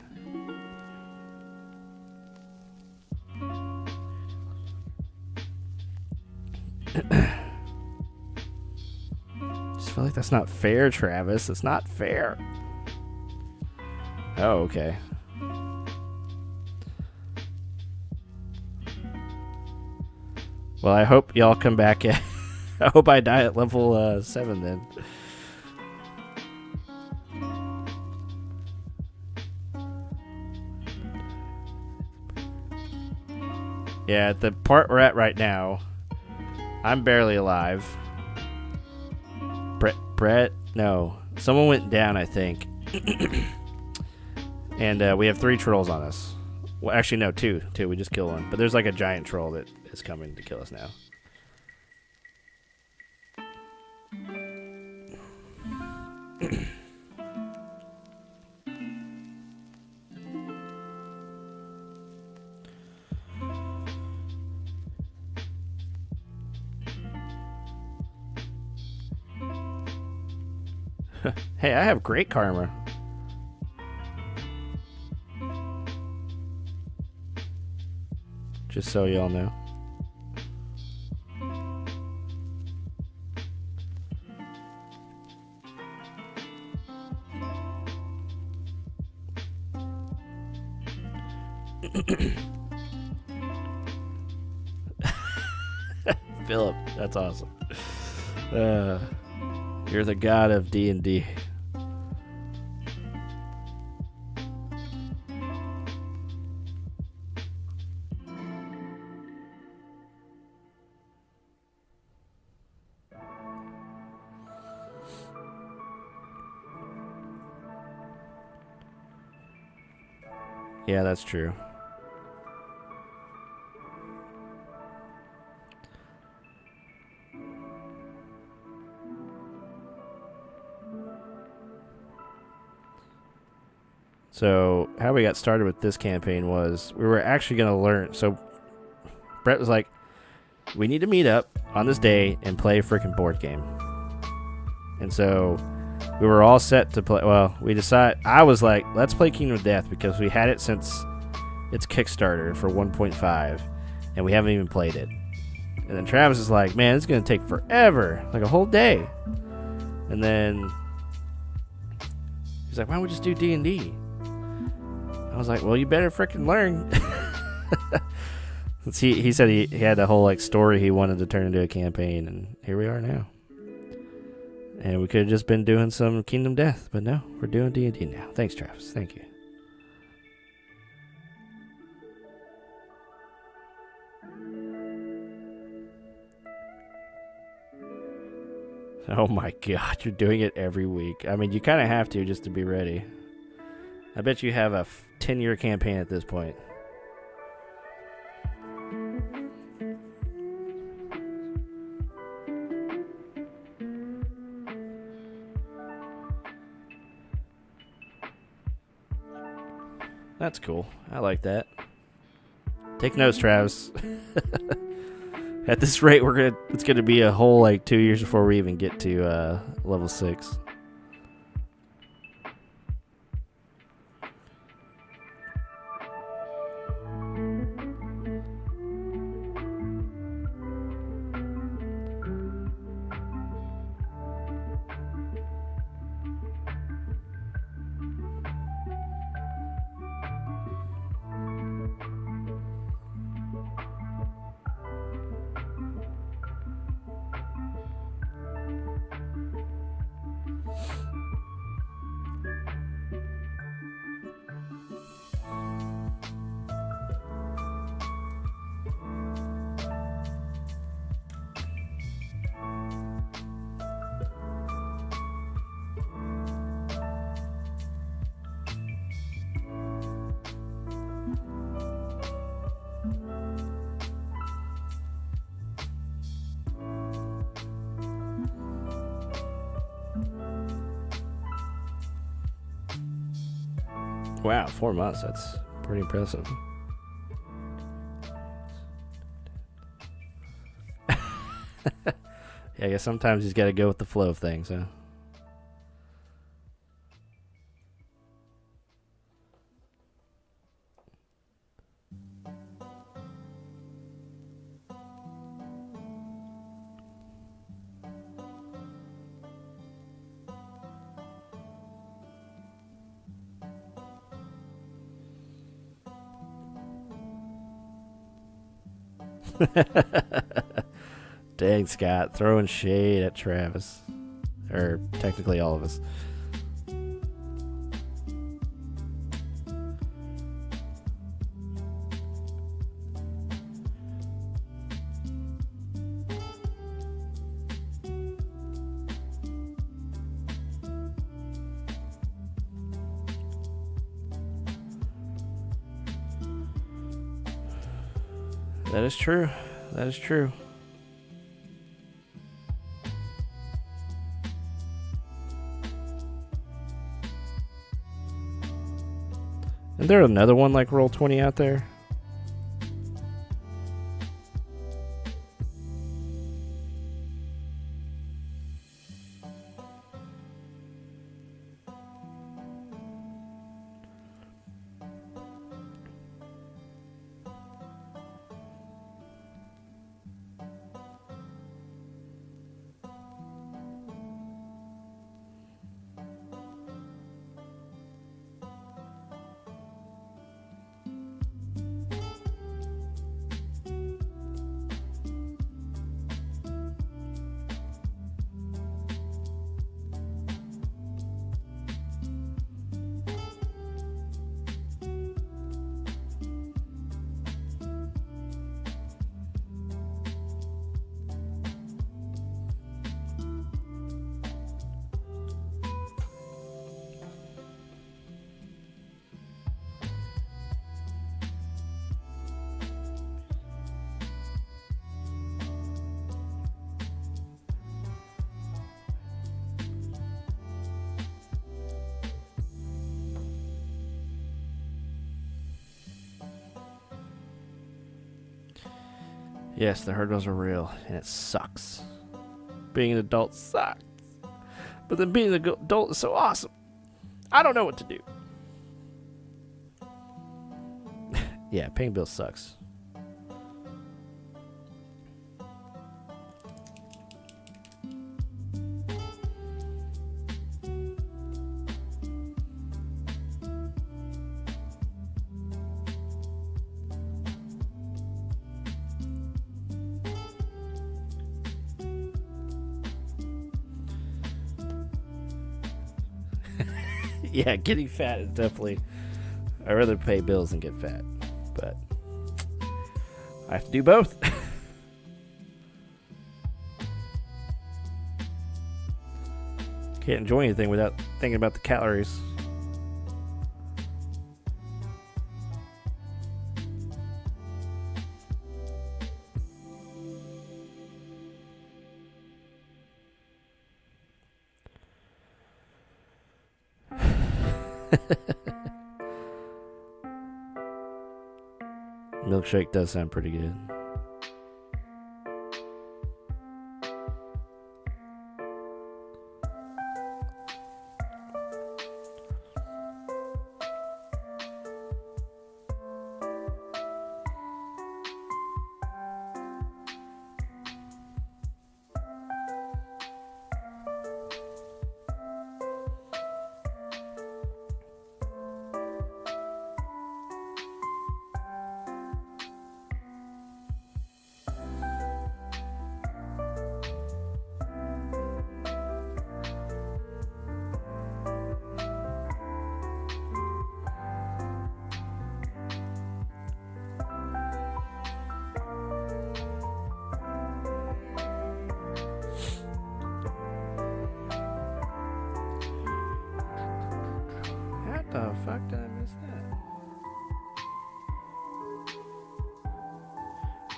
Just feel like that's not fair, Travis. It's not fair. Oh, okay. Well, I hope y'all come back at... I hope I die at level 7 then. Yeah, at the part we're at right now, I'm barely alive. Brett? No. Someone went down, I think. And we have 3 trolls on us. Well, actually, no, 2. 2. We just killed one. But there's like a giant troll that is coming to kill us now. Hey, I have great karma. Just so y'all know. Philip, that's awesome. You're the god of D&D. Yeah, that's true. So how we got started with this campaign was we were actually going to learn. So Brett was like, we need to meet up on this day and play a freaking board game. And so we were all set to play. Well, I was like, let's play Kingdom of Death because we had it since its Kickstarter for 1.5 and we haven't even played it. And then Travis is like, man, it's going to take forever, like a whole day. And then he's like, why don't we just do D&D? I was like, well, you better freaking learn. He said he had a whole like story he wanted to turn into a campaign, and here we are now. And we could have just been doing some Kingdom Death, but no, we're doing D&D now. Thanks, Travis. Thank you. Oh my god, you're doing it every week. I mean, you kind of have to just to be ready. I bet you have a 10-year campaign at this point. That's cool. I like that. Take notes, Travis. At this rate, it's gonna be a whole like 2 years before we even get to level 6. Wow, 4 months. That's pretty impressive. Yeah, I guess sometimes he's got to go with the flow of things, huh? Dang, Scott, throwing shade at Travis. Or technically all of us. That is true. That is true. Is there another one like Roll20 out there? Yes, the hard bills are real, and it sucks. Being an adult sucks. But then being an adult is so awesome. I don't know what to do. Yeah, paying bills sucks. Yeah, getting fat is definitely... I'd rather pay bills than get fat. But I have to do both. Can't enjoy anything without thinking about the calories. Milkshake does sound pretty good. How the fuck did I miss that?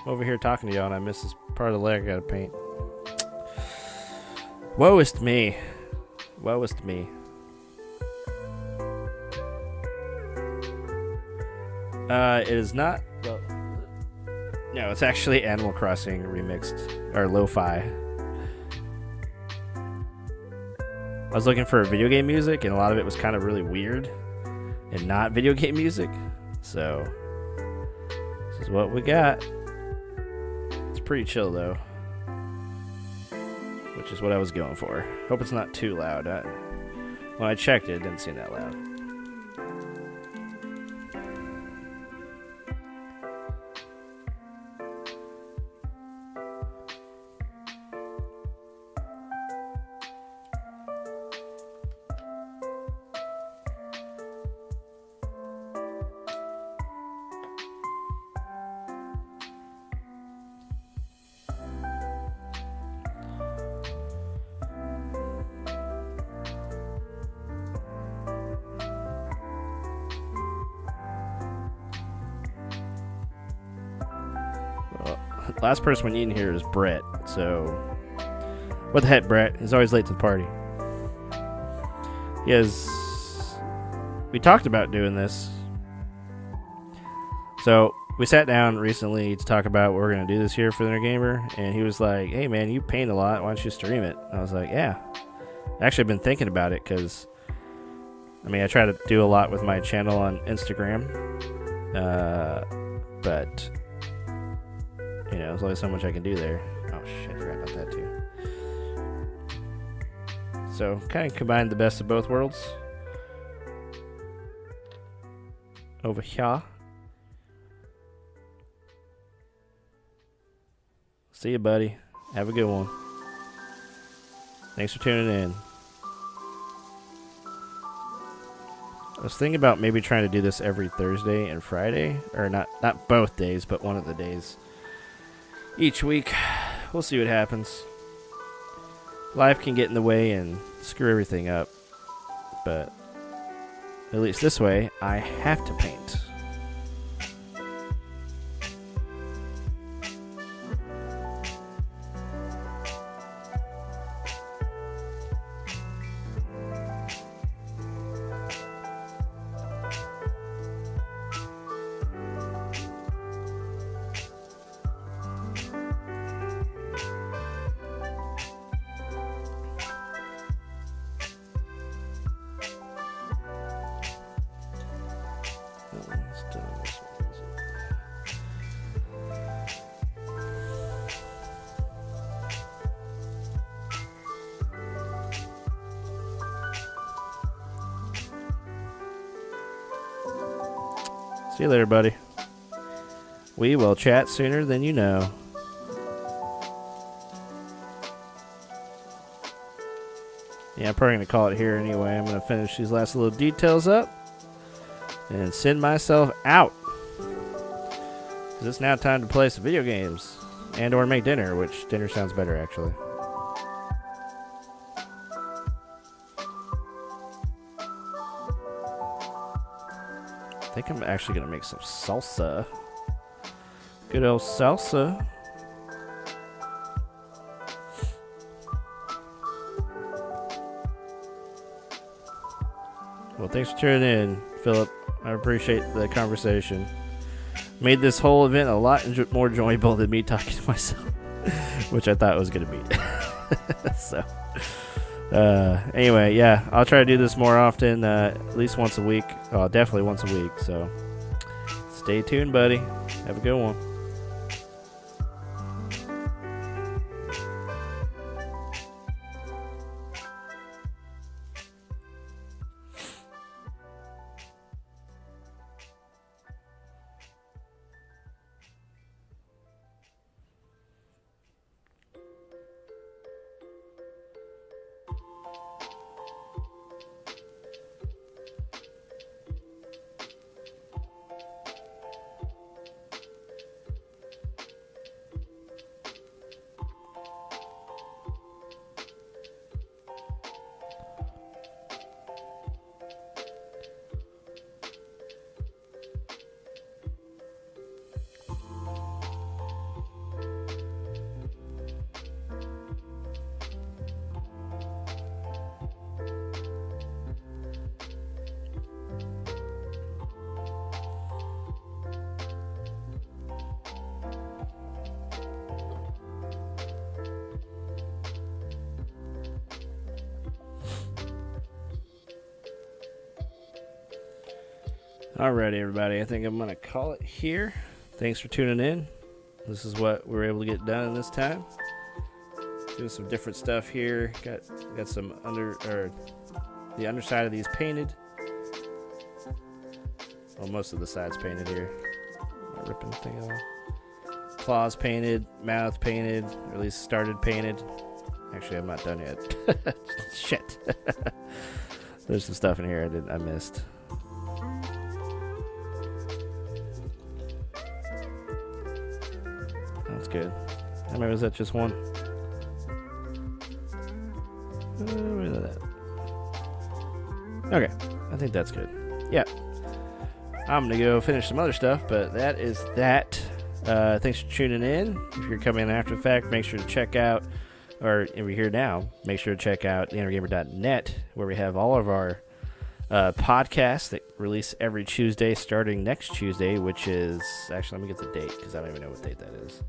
I'm over here talking to y'all and I missed this part of the leg I gotta paint. Woe is to me. Woe is to me. It is not. Well, no, it's actually Animal Crossing remixed or lo-fi. I was looking for video game music, and a lot of it was kind of really weird and not video game music. So this is what we got. It's pretty chill though, which is what I was going for. Hope it's not too loud. When I checked it didn't seem that loud. Last person we need in here is Brett. So, what the heck, Brett? He's always late to the party. We talked about doing this. So, we sat down recently to talk about what we're going to do this year for the Inner Gamer. And he was like, hey, man, you paint a lot. Why don't you stream it? I was like, yeah. Actually, I've been thinking about it because, I try to do a lot with my channel on Instagram. But... there's only so much I can do there. Oh shit, I forgot about that too. So, kind of combined the best of both worlds. Over here. See you, buddy. Have a good one. Thanks for tuning in. I was thinking about maybe trying to do this every Thursday and Friday. Or not both days, but one of the days. Each week. We'll see what happens. Life can get in the way and screw everything up. But at least this way, I have to paint. See you later, buddy. We will chat sooner than you know. Yeah, I'm probably going to call it here anyway. I'm going to finish these last little details up and send myself out. Because it's now time to play some video games and or make dinner, which dinner sounds better, actually. I think I'm actually going to make some salsa. Good old salsa. Well, thanks for tuning in, Philip. I appreciate the conversation. Made this whole event a lot more enjoyable than me talking to myself, which I thought was going to be. So, anyway, yeah, I'll try to do this more often, at least once a week. Oh, definitely once a week. So, stay tuned, buddy. Have a good one. Alrighty, everybody. I think I'm going to call it here. Thanks for tuning in. This is what we were able to get done in this time. Doing some different stuff here. Got some the underside of these painted. Well, most of the sides painted here. Not ripping the thing off. Claws painted, mouth painted, or at least started painted. Actually, I'm not done yet. Shit. There's some stuff in here I missed. That's good. How many was that? Just one? Okay, I think that's good. Yeah. I'm going to go finish some other stuff, but that is that. Thanks for tuning in. If you're coming in after the fact, make sure to check out, or if you're here now, make sure to check out theinnergamer.net, where we have all of our podcasts that release every Tuesday starting next Tuesday, which is, actually, let me get the date, because I don't even know what date that is.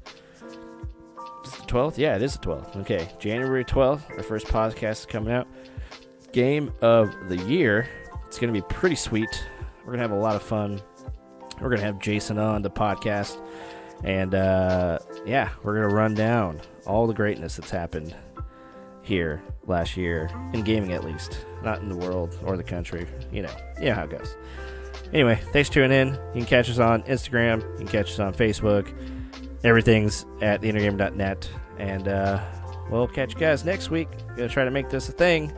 Is it the 12th? Yeah, it is the 12th. Okay, January 12th, our first podcast is coming out. Game of the year. It's going to be pretty sweet. We're going to have a lot of fun. We're going to have Jason on the podcast. And, yeah, we're going to run down all the greatness that's happened here last year, in gaming at least. Not in the world or the country. You know how it goes. Anyway, thanks for tuning in. You can catch us on Instagram. You can catch us on Facebook. Everything's at theinnergamer.net. And we'll catch you guys next week. Gonna try to make this a thing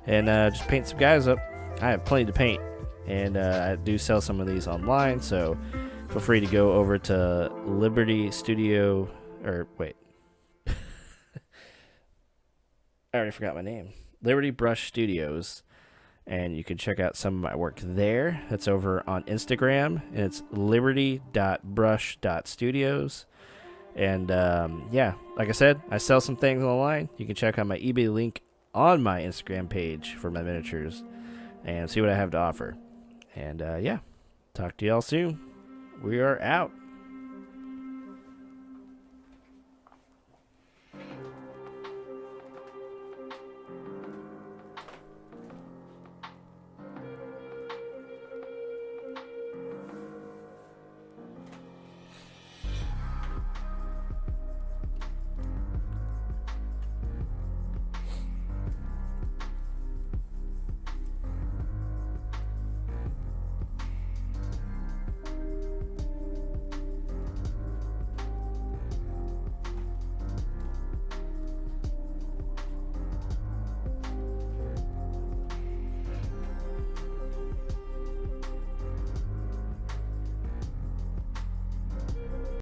and just paint some guys up. I have plenty to paint. And I do sell some of these online, so feel free to go over to Liberty Studio, or wait. I already forgot my name. Liberty Brush Studios. And you can check out some of my work there. That's over on Instagram. And it's liberty.brush.studios. And yeah, like I said, I sell some things online. You can check out my eBay link on my Instagram page for my miniatures and see what I have to offer. And yeah, talk to y'all soon. We are out.